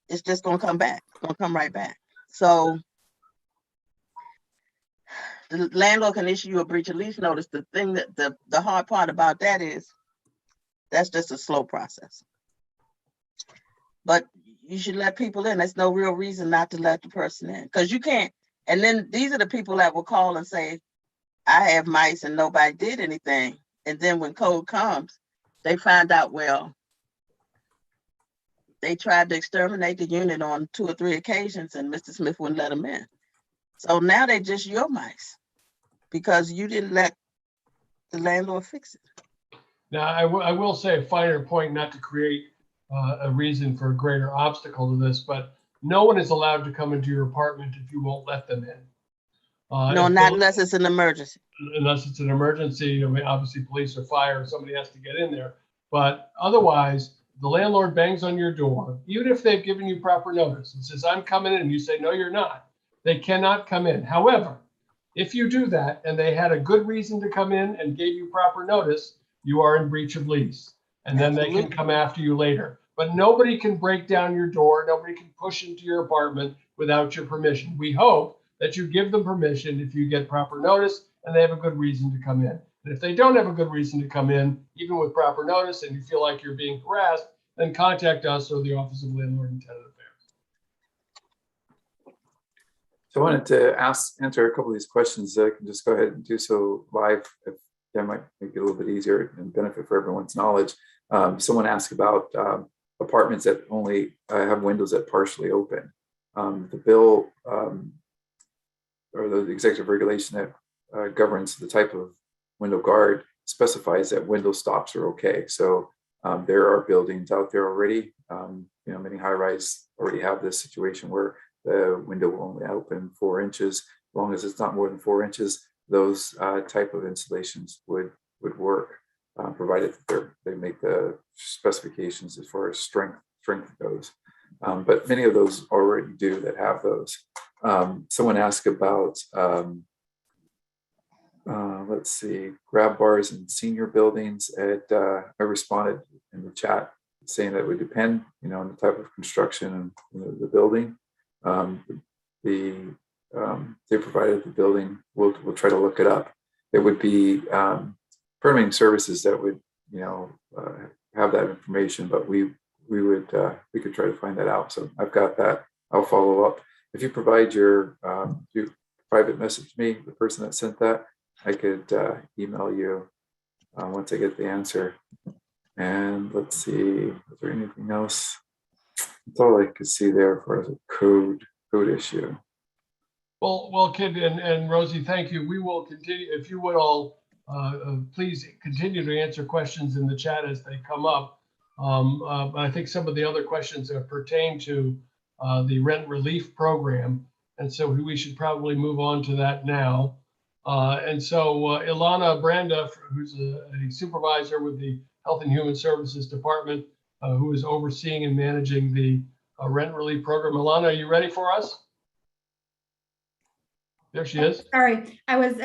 it's just gonna come back. It's gonna come right back. So the landlord can issue you a breach of lease notice. The thing that the hard part about that is that's just a slow process. But you should let people in. There's no real reason not to let the person in, because you can't. And then these are the people that will call and say, I have mice and nobody did anything. And then when code comes, they find out, well, they tried to exterminate the unit on 2 or 3 occasions and Mr. Smith wouldn't let them in. So now they're just your mice because you didn't let the landlord fix it. Now, I will say a finer point, not to create a reason for a greater obstacle to this, but no one is allowed to come into your apartment if you won't let them in. No, not unless it's an emergency. Unless it's an emergency. I mean, obviously police or fire, somebody has to get in there. But otherwise, the landlord bangs on your door, even if they've given you proper notice and says, I'm coming in, and you say, no, you're not. They cannot come in. However, if you do that and they had a good reason to come in and gave you proper notice, you are in breach of lease. And then they can come after you later. But nobody can break down your door. Nobody can push into your apartment without your permission. We hope that you give them permission if you get proper notice and they have a good reason to come in. And if they don't have a good reason to come in, even with proper notice, and you feel like you're being harassed, then contact us or the Office of Landlord and Tenant Affairs. So I wanted to answer a couple of these questions. I can just go ahead and do so live. If that might make it a little bit easier and benefit for everyone's knowledge. Someone asked about apartments that only have windows that partially open. The bill or the executive regulation that governs the type of window guard specifies that window stops are okay. So there are buildings out there already. Many high-rise already have this situation where the window will only open 4 inches. As long as it's not more than 4 inches, those type of installations would work, provided that they make the specifications as far as strength goes. But many of those already do that have those. Someone asked about, let's see, grab bars in senior buildings. I responded in the chat saying that it would depend, on the type of construction and the building. They provided the building. We'll try to look it up. It would be permitting services that would, have that information, but we could try to find that out. So I've got that. I'll follow up. If you provide your you private message me, the person that sent that, I could email you once I get the answer. And let's see, is there anything else? That's all I could see there for a code issue. Well, Kid and Rosie, thank you. We will continue. If you would all please continue to answer questions in the chat as they come up. I think some of the other questions that pertain to the rent relief program, and so we should probably move on to that now. And so Ilana Branda, who's a supervisor with the Health and Human Services Department, who is overseeing and managing the rent relief program. Ilana, are you ready for us? There she is. Sorry, I was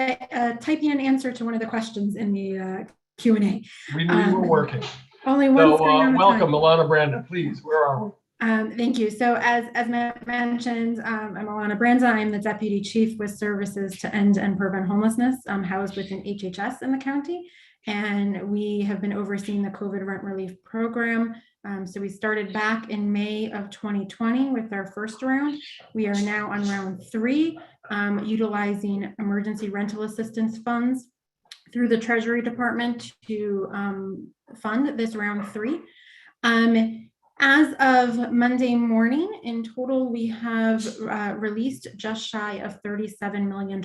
typing an answer to one of the questions in the Q&A. We knew you were working. Only one screen at a welcome, time. Ilana Branda, please, where are we? Thank you. So as Matt mentioned, I'm Alana Branza. I'm the Deputy Chief with Services to End and Prevent Homelessness, housed within HHS in the county. And we have been overseeing the COVID rent relief program. So we started back in May of 2020 with our first round. We are now on round 3, utilizing emergency rental assistance funds through the Treasury Department to fund this round 3. As of Monday morning, in total, we have released just shy of $37 million.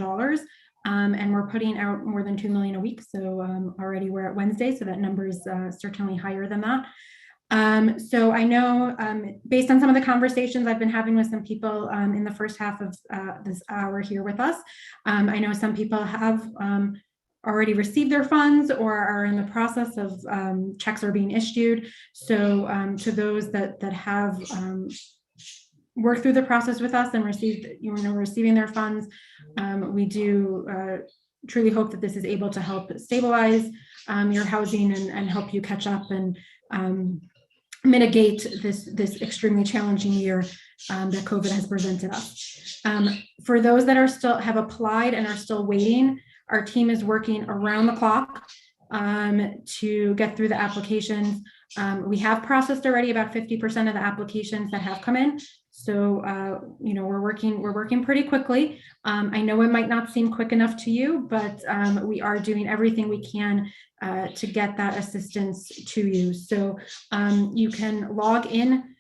And we're putting out more than 2 million a week. So already we're at Wednesday, so that number is certainly higher than that. So I know based on some of the conversations I've been having with some people in the first half of this hour here with us, I know some people have already received their funds or are in the process of checks are being issued. So to those that have worked through the process with us and received, receiving their funds, we do truly hope that this is able to help stabilize your housing and help you catch up and mitigate this extremely challenging year that COVID has presented us. For those that are still have applied and are still waiting, our team is working around the clock to get through the applications. We have processed already about 50% of the applications that have come in. So, we're working pretty quickly. I know it might not seem quick enough to you, but we are doing everything we can to get that assistance to you. So you can log in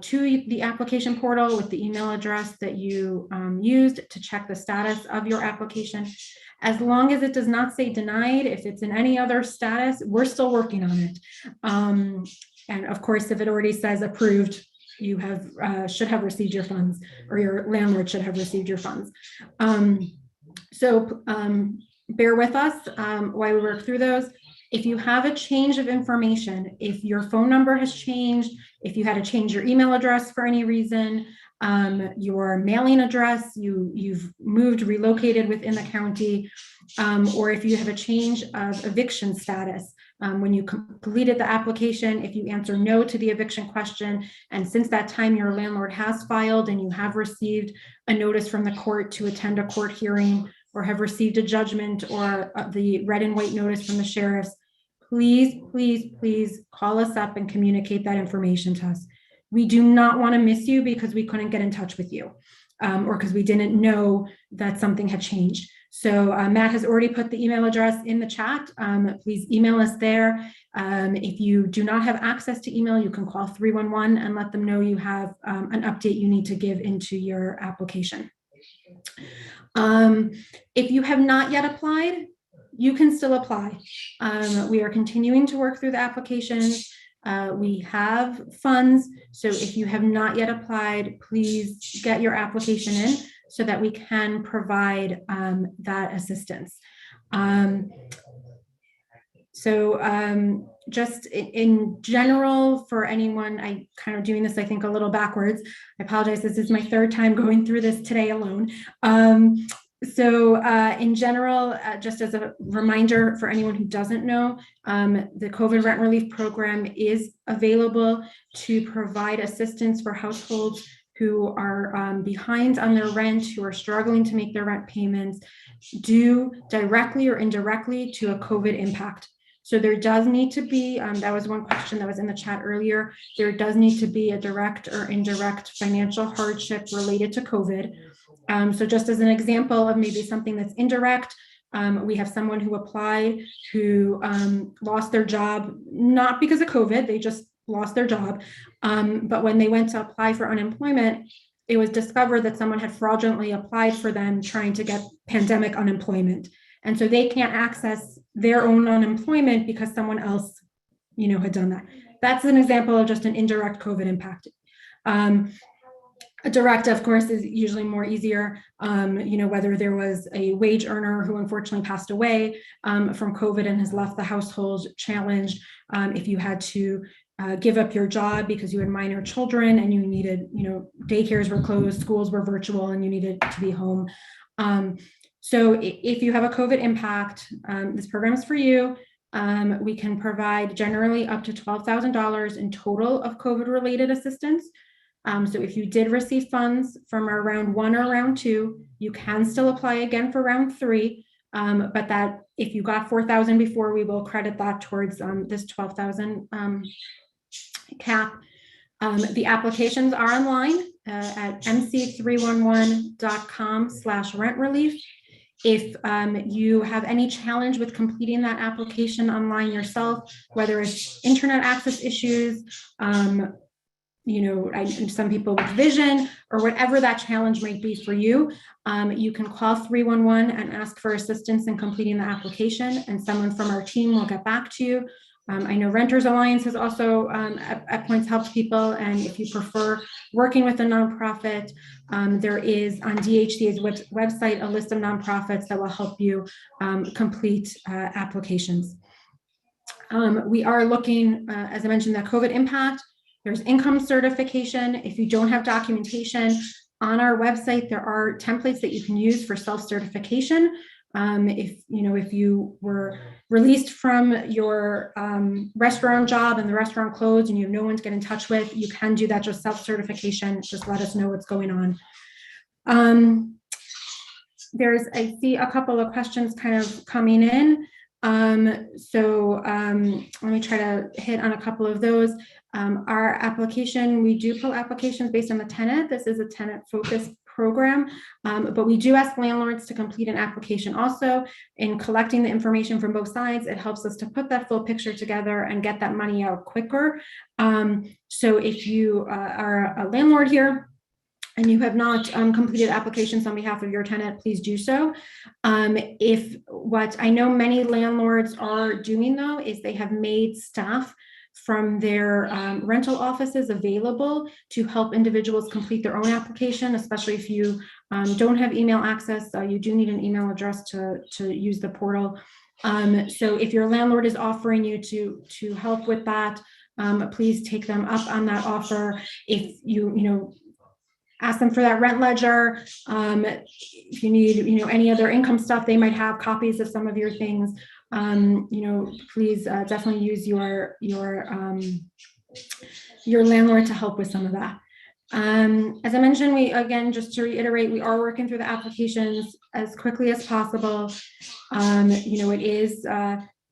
to the application portal with the email address that you used to check the status of your application. As long as it does not say denied, if it's in any other status, we're still working on it. And of course, if it already says approved, you should have received your funds, or your landlord should have received your funds. So bear with us while we work through those. If you have a change of information, if your phone number has changed, if you had to change your email address for any reason, your mailing address, you've moved, relocated within the county, or if you have a change of eviction status, when you completed the application, if you answer no to the eviction question, and since that time your landlord has filed and you have received a notice from the court to attend a court hearing, or have received a judgment or the red and white notice from the sheriffs, please, please, please call us up and communicate that information to us. We do not want to miss you because we couldn't get in touch with you or because we didn't know that something had changed. So Matt has already put the email address in the chat. Please email us there. If you do not have access to email, you can call 311 and let them know you have an update you need to give into your application. If you have not yet applied, you can still apply. We are continuing to work through the applications. We have funds. So if you have not yet applied, please get your application in so that we can provide that assistance. Just in general, for anyone, I kind of doing this, I think, a little backwards. I apologize. This is my 3rd time going through this today alone. In general, just as a reminder for anyone who doesn't know, the COVID rent relief program is available to provide assistance for households who are behind on their rent, who are struggling to make their rent payments, due directly or indirectly to a COVID impact. So there does need to be, that was one question that was in the chat earlier, there does need to be a direct or indirect financial hardship related to COVID. So just as an example of maybe something that's indirect, we have someone who applied who lost their job, not because of COVID, they just lost their job. But when they went to apply for unemployment, it was discovered that someone had fraudulently applied for them trying to get pandemic unemployment. And so they can't access their own unemployment because someone else, had done that. That's an example of just an indirect COVID impact. A direct, of course, is usually more easier, whether there was a wage earner who unfortunately passed away from COVID and has left the household challenged, if you had to give up your job because you had minor children and you needed, daycares were closed, schools were virtual, and you needed to be home. So if you have a COVID impact, this program is for you. We can provide generally up to $12,000 in total of COVID-related assistance. So if you did receive funds from our round 1 or round 2, you can still apply again for round 3. But that if you got 4,000 before, we will credit that towards this 12,000 cap. The applications are online at mc311.com/rent relief. If you have any challenge with completing that application online yourself, whether it's internet access issues, some people with vision, or whatever that challenge might be for you, you can call 311 and ask for assistance in completing the application, and someone from our team will get back to you. I know Renters Alliance has also at points helped people, and if you prefer working with a nonprofit, there is on DHCA's website a list of nonprofits that will help you complete applications. We are looking, as I mentioned, that COVID impact. There's income certification. If you don't have documentation on our website, there are templates that you can use for self-certification. If you were released from your restaurant job and the restaurant closed and you have no one to get in touch with, you can do that, just self-certification. Just let us know what's going on. I see a couple of questions kind of coming in. Let me try to hit on a couple of those. Our application, we do pull applications based on the tenant. This is a tenant-focused program, but we do ask landlords to complete an application also. In collecting the information from both sides, it helps us to put that full picture together and get that money out quicker. So if you are a landlord here and you have not completed applications on behalf of your tenant, please do so. If what I know many landlords are doing though, is they have made staff from their rental offices available to help individuals complete their own application, especially if you don't have email access. You do need an email address to use the portal. So if your landlord is offering you to help with that, please take them up on that offer. If you ask them for that rent ledger. If you need, any other income stuff, they might have copies of some of your things. Please definitely use your landlord to help with some of that. As I mentioned, just to reiterate, we are working through the applications as quickly as possible. It is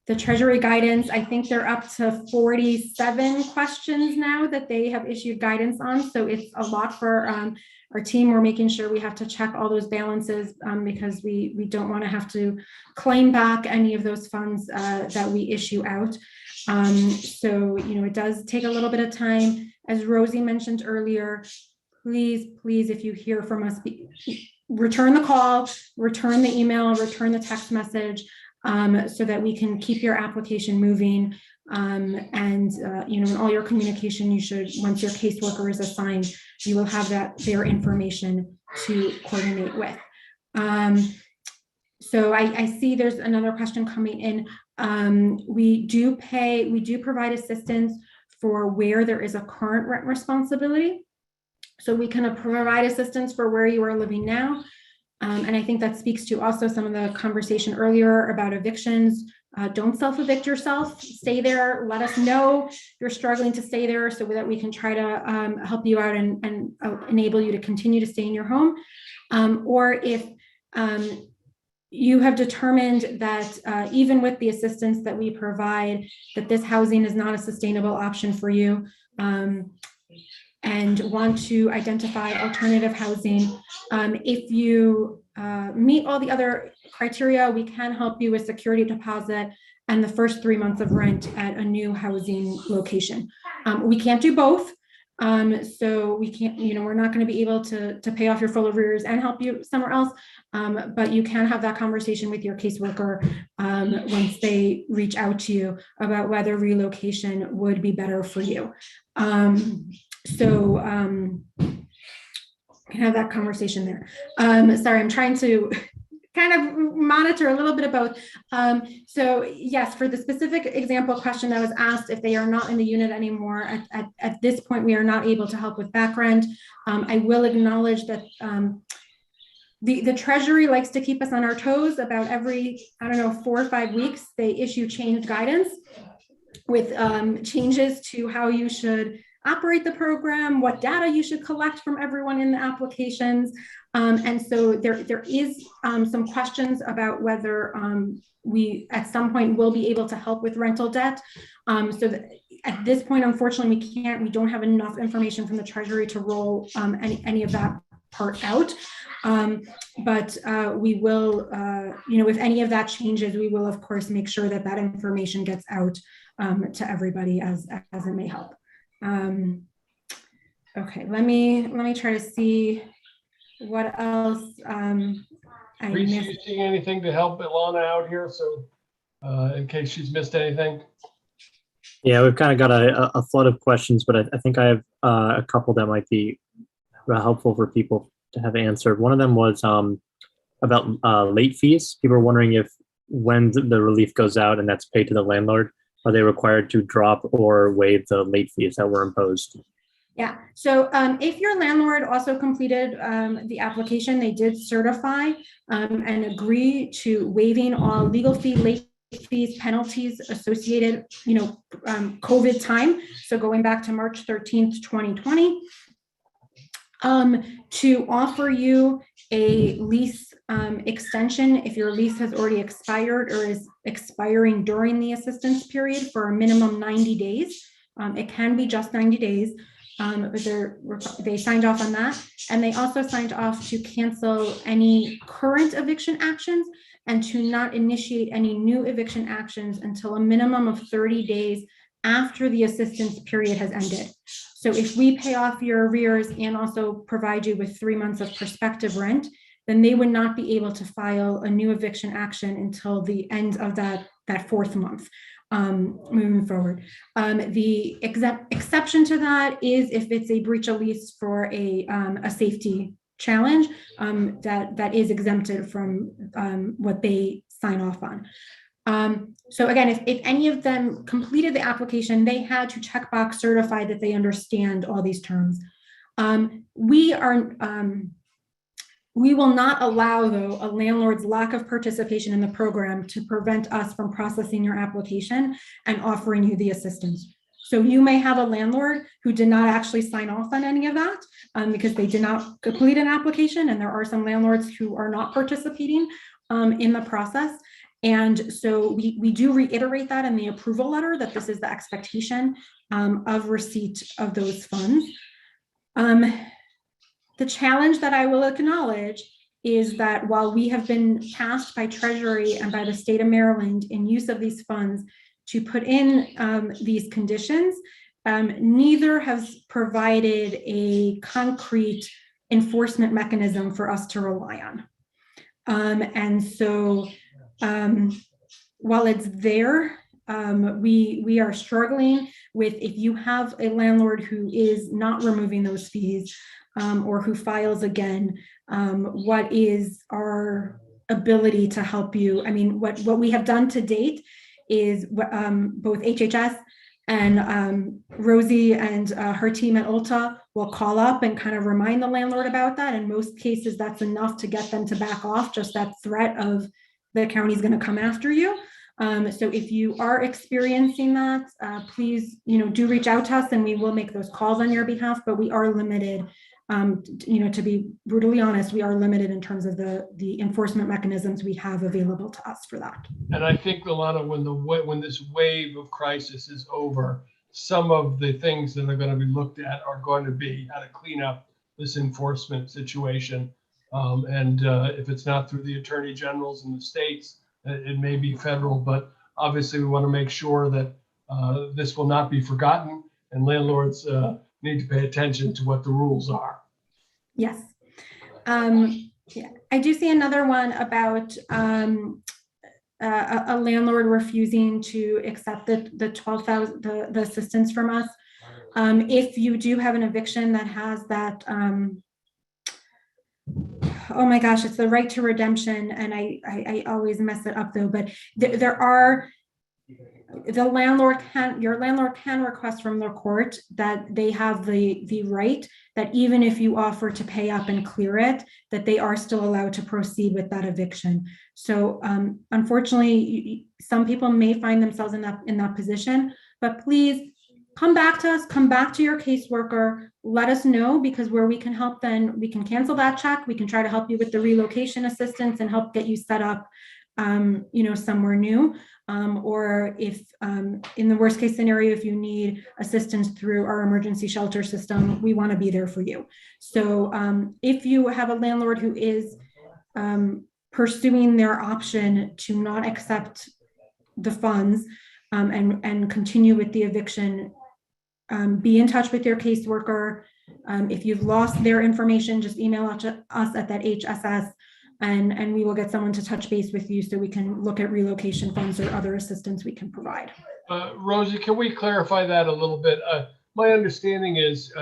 the Treasury guidance. I think they're up to 47 questions now that they have issued guidance on. So it's a lot for our team. We're making sure we have to check all those balances because we don't want to have to claim back any of those funds that we issue out. It does take a little bit of time. As Rosie mentioned earlier, please, if you hear from us, return the call, return the email, return the text message. So that we can keep your application moving. In all your communication, you should, once your caseworker is assigned, you will have their information to coordinate with. So I see there's another question coming in. We do provide assistance for where there is a current rent responsibility. So we can provide assistance for where you are living now. And I think that speaks to also some of the conversation earlier about evictions. Don't self-evict yourself. Stay there. Let us know you're struggling to stay there so that we can try to help you out and enable you to continue to stay in your home. Or if you have determined that even with the assistance that we provide, that this housing is not a sustainable option for you, and want to identify alternative housing. If you meet all the other criteria, we can help you with security deposit and the first 3 months of rent at a new housing location. We can't do both. So we can't, we're not going to be able to pay off your full arrears and help you somewhere else. But you can have that conversation with your caseworker once they reach out to you about whether relocation would be better for you. Can have that conversation there. Sorry, I'm trying to kind of monitor a little bit of both. So yes, for the specific example question that was asked, if they are not in the unit anymore, at this point, we are not able to help with back rent. I will acknowledge that the Treasury likes to keep us on our toes. About every, 4 or 5 weeks, they issue changed guidance with changes to how you should operate the program, what data you should collect from everyone in the applications. And so there is some questions about whether we at some point will be able to help with rental debt. So that at this point, unfortunately, we don't have enough information from the Treasury to roll any of that part out. But we will, if any of that changes, we will of course make sure that that information gets out to everybody as it may help. Okay, let me try to see what else I Reese, missed. you seeing anything to help Ilana out here? So in case she's missed anything. Yeah, we've kind of got a flood of questions, but I think I have a couple that might be helpful for people to have answered. One of them was about late fees. People are wondering if when the relief goes out and that's paid to the landlord, are they required to drop or waive the late fees that were imposed? Yeah, so if your landlord also completed the application, they did certify and agree to waiving all legal fee, late fees, penalties associated, COVID time. So going back to March 13th, 2020, to offer you a lease extension if your lease has already expired or is expiring during the assistance period for a minimum 90 days. It can be just 90 days. But they signed off on that. And they also signed off to cancel any current eviction actions and to not initiate any new eviction actions until a minimum of 30 days after the assistance period has ended. So if we pay off your arrears and also provide you with 3 months of prospective rent, then they would not be able to file a new eviction action until the end of that 4th month. Moving forward. The exception to that is if it's a breach of lease for a safety challenge that is exempted from what they sign off on. So again, if any of them completed the application, they had to checkbox certify that they understand all these terms. We will not allow, though, a landlord's lack of participation in the program to prevent us from processing your application and offering you the assistance. So you may have a landlord who did not actually sign off on any of that because they did not complete an application, and there are some landlords who are not participating in the process. And so we do reiterate that in the approval letter that this is the expectation of receipt of those funds. The challenge that I will acknowledge is that while we have been tasked by Treasury and by the state of Maryland in use of these funds to put in these conditions, neither has provided a concrete enforcement mechanism for us to rely on. And so while it's there, we are struggling with, if you have a landlord who is not removing those fees, or who files again, what is our ability to help you? I mean, what we have done to date is both HHS and Rosie and her team at Ulta will call up and kind of remind the landlord about that. In most cases, that's enough to get them to back off, just that threat of the county's going to come after you. So if you are experiencing that, please, do reach out to us and we will make those calls on your behalf, but we are limited. To be brutally honest, we are limited in terms of the enforcement mechanisms we have available to us for that. And I think, Ilana, when this wave of crisis is over, some of the things that are going to be looked at are going to be how to clean up this enforcement situation. If it's not through the attorney generals in the states, it may be federal, but obviously we want to make sure that this will not be forgotten, and landlords need to pay attention to what the rules are. Yes. Yeah. I do see another one about a landlord refusing to accept the 12,000 the assistance from us. If you do have an eviction that has that, oh my gosh, it's the right to redemption, and I always mess it up though. But there are. Your landlord can request from the court that they have the right that even if you offer to pay up and clear it, that they are still allowed to proceed with that eviction. So unfortunately, some people may find themselves in that position, but please come back to us, come back to your caseworker, let us know, because where we can help, then we can cancel that check. We can try to help you with the relocation assistance and help get you set up, somewhere new. Or if, in the worst case scenario, if you need assistance through our emergency shelter system, we want to be there for you. So if you have a landlord who is pursuing their option to not accept the funds and continue with the eviction, be in touch with your caseworker. If you've lost their information, just email us at that HSS, and we will get someone to touch base with you so we can look at relocation funds or other assistance we can provide. Rosie, can we clarify that a little bit? My understanding is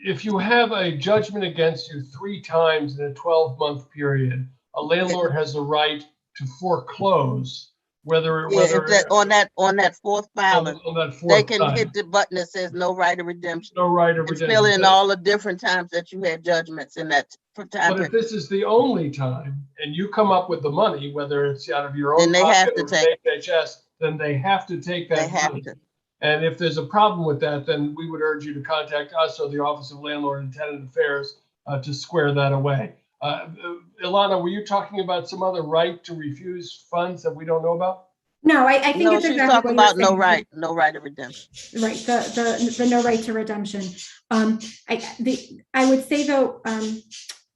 if you have a judgment against you 3 times in a 12-month period, a landlord has a right to foreclose, whether Yeah, if that, on that fourth filing, on that they fourth can time. hit the button that says no right of redemption. No right of And fill redemption. in all the different times that you had judgments in that time But if period. this is the only time and you come up with the money, whether it's out of your own Then they have pocket to or take HHS, then they have to take They that have money. to. And if there's a problem with that, then we would urge you to contact us or the Office of Landlord and Tenant Affairs to square that away. Ilana, were you talking about some other right to refuse funds that we don't know about? No, I think No, it's she's exactly talking what about you're saying. no right of redemption. Right, the no right to redemption. I would say though,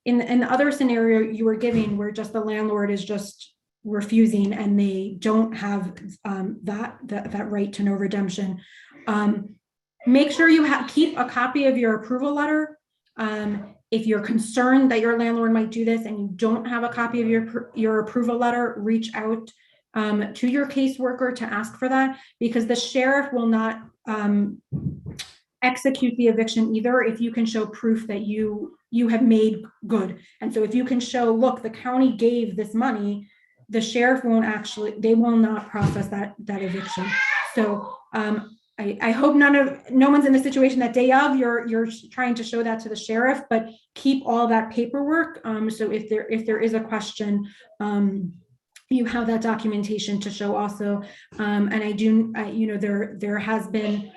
in the other scenario you were giving, where just the landlord is just refusing and they don't have that right to no redemption, make sure you keep a copy of your approval letter. If you're concerned that your landlord might do this and you don't have a copy of your approval letter, reach out to your caseworker to ask for that, because the sheriff will not execute the eviction either if you can show proof that you have made good. And so if you can show, look, the county gave this money, the sheriff they will not process that eviction. So I hope no one's in the situation that day of you're trying to show that to the sheriff, but keep all that paperwork. So if there is a question, you have that documentation to show also. And there has been,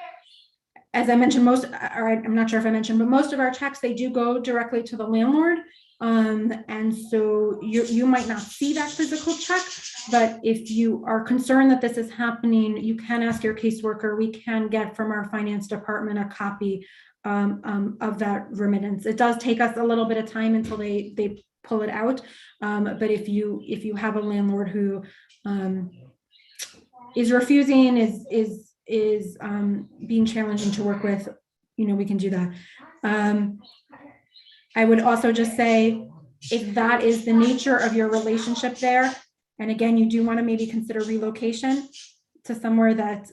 as I mentioned, I'm not sure if I mentioned, but most of our checks, they do go directly to the landlord. And so you might not see that physical check, but if you are concerned that this is happening, you can ask your caseworker. We can get from our finance department a copy of that remittance. It does take us a little bit of time until they pull it out. But if you have a landlord who is refusing, is being challenging to work with, we can do that. I would also just say, if that is the nature of your relationship there, and again, you do want to maybe consider relocation to somewhere that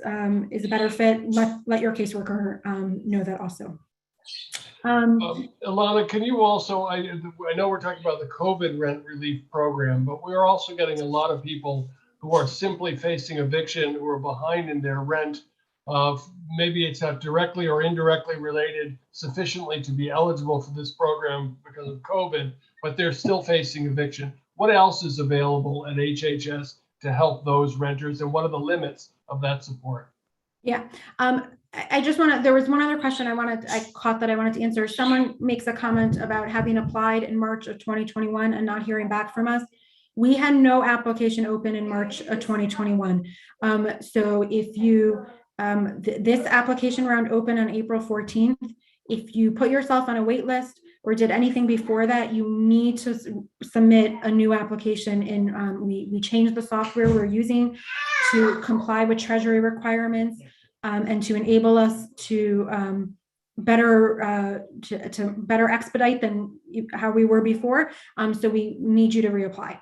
is a better fit, let your caseworker know that also. Ilana, can you also, I know we're talking about the COVID rent relief program, but we're also getting a lot of people who are simply facing eviction, who are behind in their rent. Maybe it's not directly or indirectly related sufficiently to be eligible for this program because of COVID, but they're still facing eviction. What else is available at HHS to help those renters, and what are the limits of that support? Yeah. There was one other question I caught that I wanted to answer. Someone makes a comment about having applied in March of 2021 and not hearing back from us. We had no application open in March of 2021. So if you, this application round opened on April 14th. If you put yourself on a wait list or did anything before that, you need to submit a new application. We changed the software we're using to comply with Treasury requirements and to enable us to better expedite than how we were before. So we need you to reapply.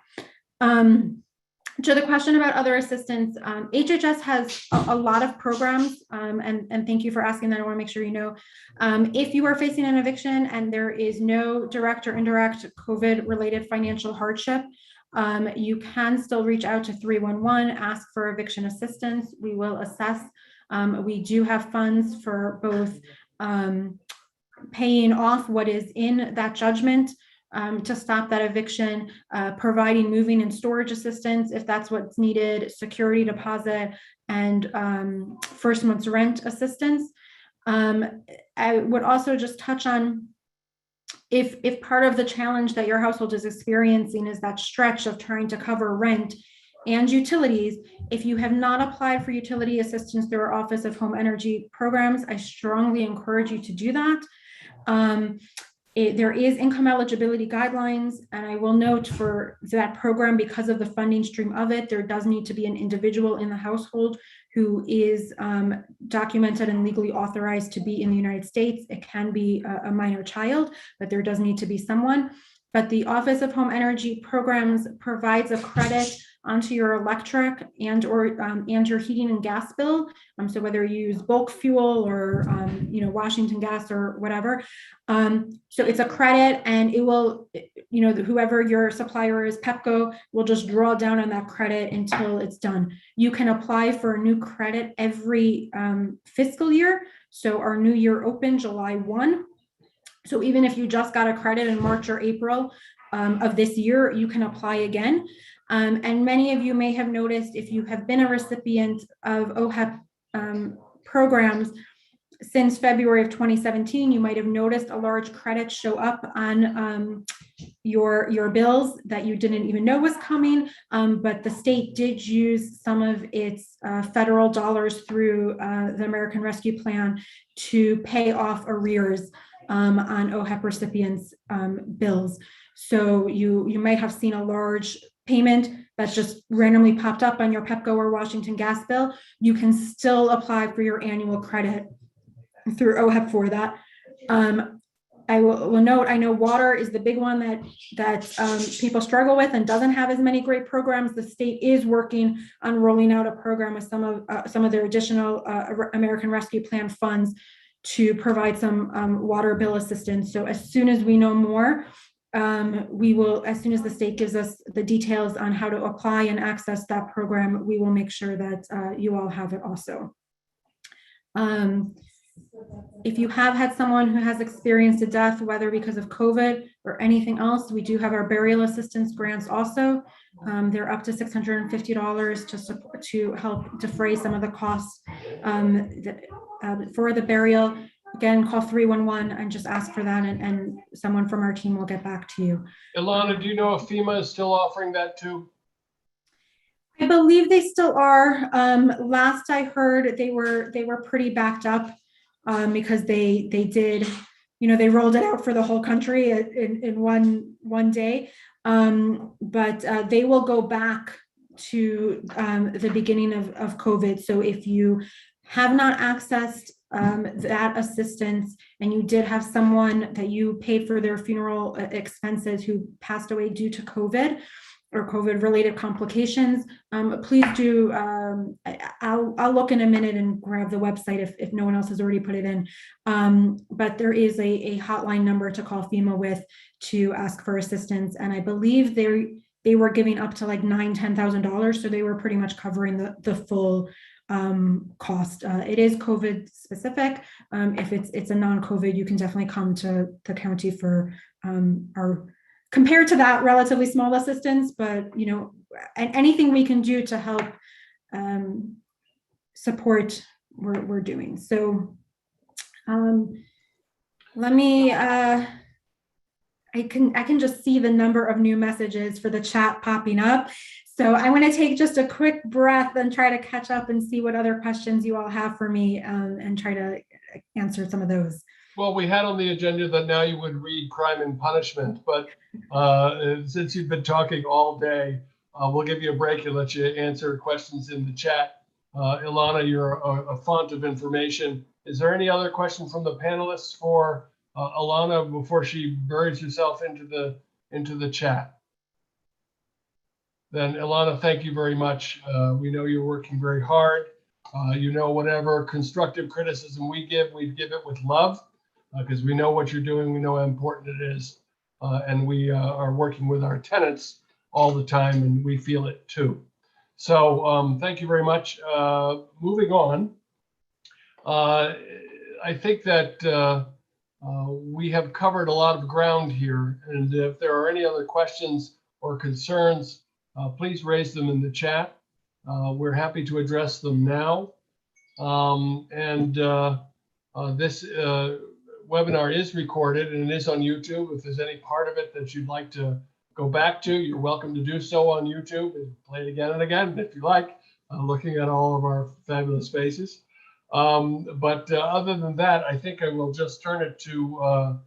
To the question about other assistance, HHS has a lot of programs, and thank you for asking that. I want to make sure you know. If you are facing an eviction and there is no direct or indirect COVID-related financial hardship, you can still reach out to 311, ask for eviction assistance. We will assess. We do have funds for both paying off what is in that judgment, to stop that eviction, providing moving and storage assistance if that's what's needed, security deposit, and first month's rent assistance. I would also just touch on if part of the challenge that your household is experiencing is that stretch of trying to cover rent and utilities, if you have not applied for utility assistance through our Office of Home Energy Programs, I strongly encourage you to do that. There is income eligibility guidelines, and I will note for that program, because of the funding stream of it, there does need to be an individual in the household who is documented and legally authorized to be in the United States. It can be a minor child, but there does need to be someone. But the Office of Home Energy Programs provides a credit onto your electric and your heating and gas bill. So whether you use bulk fuel or Washington Gas or whatever. So it's a credit, and it will, whoever your supplier is, Pepco, will just draw down on that credit until it's done. You can apply for a new credit every fiscal year. So our new year opened July 1. So even if you just got a credit in March or April of this year, you can apply again. And many of you may have noticed, if you have been a recipient of OHEP programs since February of 2017, you might have noticed a large credit show up on your bills that you didn't even know was coming. But the state did use some of its federal dollars through the American Rescue Plan to pay off arrears on OHEP recipients' bills. So you might have seen a large payment that's just randomly popped up on your Pepco or Washington Gas bill. You can still apply for your annual credit through OHEP for that. I will note, I know water is the big one that people struggle with and doesn't have as many great programs. The state is working on rolling out a program with some of their additional American Rescue Plan funds to provide some water bill assistance. So as soon as we know more, we will, as soon as the state gives us the details on how to apply and access that program, we will make sure that you all have it also. If you have had someone who has experienced a death, whether because of COVID or anything else, we do have our burial assistance grants also. They're up to $650 to help defray some of the costs for the burial. Again, call 311 and just ask for that, and someone from our team will get back to you. Ilana, do you know if FEMA is still offering that too? I believe they still are. Last I heard, they were pretty backed up because they did, they rolled it out for the whole country in one day. But they will go back to the beginning of COVID. So if you have not accessed that assistance, and you did have someone that you paid for their funeral expenses who passed away due to COVID or COVID related complications, please do, I'll look in a minute and grab the website if no one else has already put it in. But there is a hotline number to call FEMA with to ask for assistance. And I believe they were giving up to like $9,000-$10,000. So they were pretty much covering the full cost. It is COVID specific. If it's a non-COVID, you can definitely come to the county for our, compared to that, relatively small assistance, but and anything we can do to help support, we're doing. So let me, I can just see the number of new messages for the chat popping up. So I want to take just a quick breath and try to catch up and see what other questions you all have for me, and try to answer some of those. Well, we had on the agenda that now you would read Crime and Punishment, but since you've been talking all day, we'll give you a break and let you answer questions in the chat. Ilana, you're a font of information. Is there any other question from the panelists for Ilana before she buries herself into the chat? Then Ilana, thank you very much. We know you're working very hard. Whatever constructive criticism we give it with love, because we know what you're doing. We know how important it is. And we are working with our tenants all the time, and we feel it too. So thank you very much. Moving on, I think that We have covered a lot of ground here, and if there are any other questions or concerns, please raise them in the chat. We're happy to address them now. This webinar is recorded and it is on YouTube. If there's any part of it that you'd like to go back to, you're welcome to do so on YouTube and play it again and again if you like, looking at all of our fabulous faces. Other than that, I think I will just turn it to,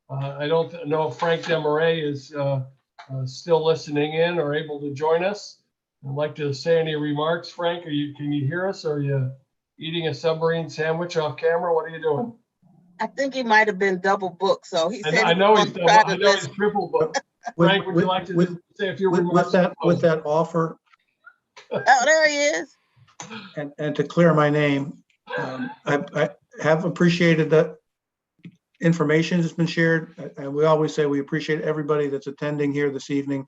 I don't know if Frank Demarais is still listening in or able to join us. I'd like to say any remarks. Frank, can you hear us? Are you eating a submarine sandwich off camera? What are you doing? I think he might have been double booked, so he said I he know was he's gonna try to I know he's listen. triple booked. Frank, would you like to say a few remarks? With that offer, Oh, there he is. and to clear my name, I have appreciated that information that's been shared. And we always say we appreciate everybody that's attending here this evening.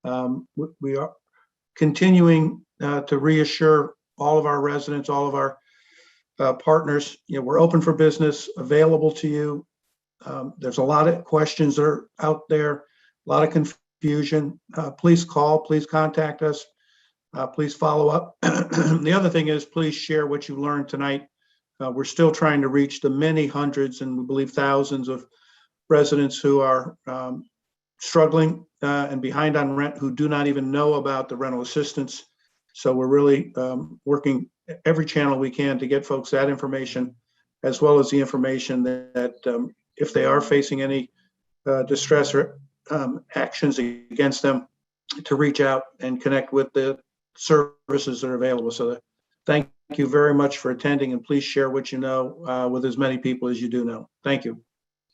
We are continuing to reassure all of our residents, all of our partners, we're open for business, available to you. There's a lot of questions that are out there, a lot of confusion. Please call, please contact us. Please follow up. The other thing is, please share what you learned tonight. We're still trying to reach the many hundreds and we believe thousands of residents who are struggling and behind on rent, who do not even know about the rental assistance. So we're really working every channel we can to get folks that information, as well as the information that if they are facing any distress or actions against them, to reach out and connect with the services that are available. So thank you very much for attending, and please share what you know with as many people as you do know. Thank you.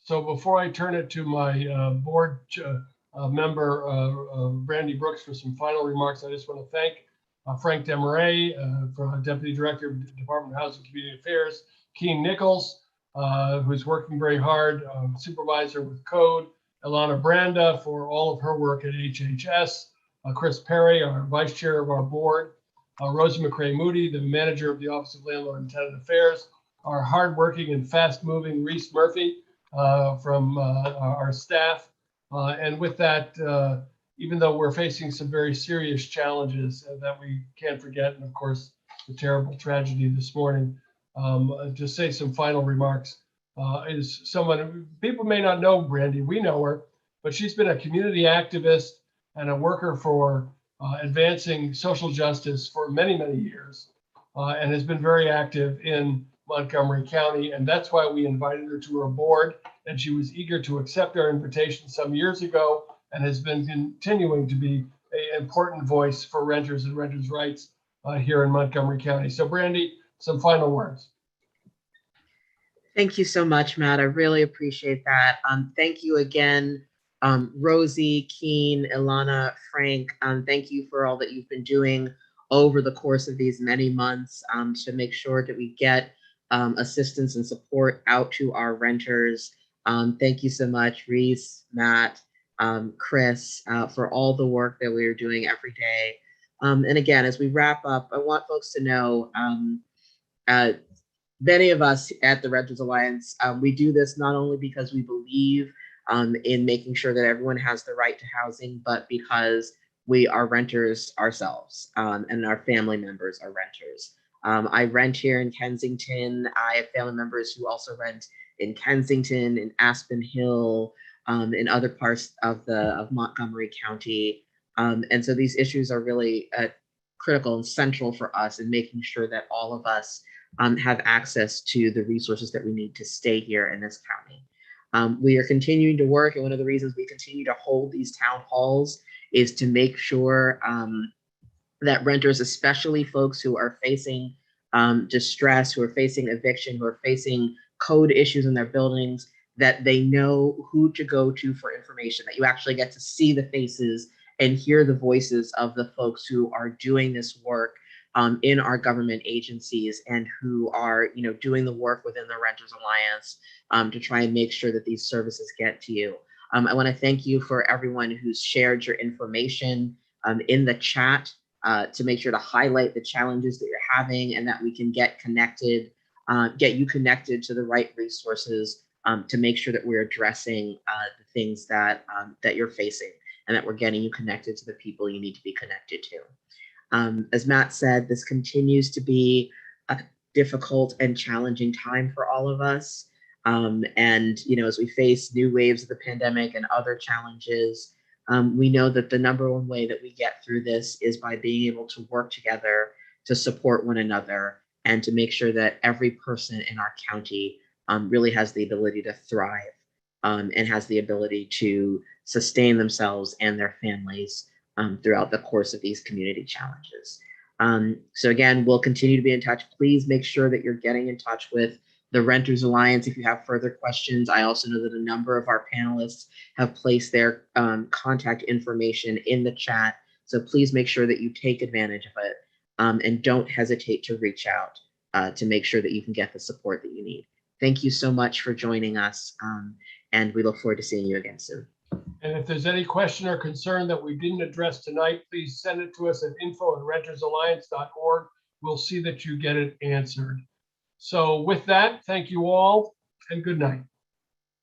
So before I turn it to my board member, Brandy Brooks, for some final remarks, I just want to thank Frank Demarais, Deputy Director of Department of Housing and Community Affairs, Keen Nichols, who's working very hard, supervisor with Code, Ilana Branda for all of her work at HHS, Chris Perry, our vice chair of our board, Rosie McCray Moody, the manager of the Office of Landlord and Tenant Affairs, our hardworking and fast-moving Reese Murphy from our staff. And with that, even though we're facing some very serious challenges that we can't forget, and of course, the terrible tragedy this morning, to say some final remarks, is someone, people may not know Brandy, we know her, but she's been a community activist and a worker for advancing social justice for many, many years, and has been very active in Montgomery County. And that's why we invited her to our board, and she was eager to accept our invitation some years ago, and has been continuing to be an important voice for renters and renters' rights here in Montgomery County. So Brandy, some final words. Thank you so much, Matt. I really appreciate that. Thank you again, Rosie, Keen, Ilana, Frank. Thank you for all that you've been doing over the course of these many months to make sure that we get assistance and support out to our renters. Thank you so much, Reese, Matt, Chris, for all the work that we are doing every day. And again, as we wrap up, I want folks to know, many of us at the Renters Alliance, we do this not only because we believe in making sure that everyone has the right to housing, but because we are renters ourselves, and our family members are renters. I rent here in Kensington. I have family members who also rent in Kensington, in Aspen Hill, in other parts of Montgomery County. And so these issues are really critical and central for us in making sure that all of us have access to the resources that we need to stay here in this county. We are continuing to work, and one of the reasons we continue to hold these town halls is to make sure that renters, especially folks who are facing distress, who are facing eviction, who are facing code issues in their buildings, that they know who to go to for information, that you actually get to see the faces and hear the voices of the folks who are doing this work in our government agencies, and who are, doing the work within the Renters Alliance to try and make sure that these services get to you. I want to thank you for everyone who's shared your information in the chat to make sure to highlight the challenges that you're having, and that we can get you connected to the right resources to make sure that we're addressing the things that that you're facing and that we're getting you connected to the people you need to be connected to. As Matt said, this continues to be a difficult and challenging time for all of us. And, you know, as we face new waves of the pandemic and other challenges, we know that the number one way that we get through this is by being able to work together to support one another and to make sure that every person in our county really has the ability to thrive and has the ability to sustain themselves and their families throughout the course of these community challenges. So again, we'll continue to be in touch. Please make sure that you're getting in touch with the Renters Alliance if you have further questions. I also know that a number of our panelists have placed their contact information in the chat. So please make sure that you take advantage of it and don't hesitate to reach out to make sure that you can get the support that you need. Thank you so much for joining us, and we look forward to seeing you again soon. And if there's any question or concern that we didn't address tonight, please send it to us at info@rentersalliance.org. We'll see that you get it answered. So with that, thank you all and good night.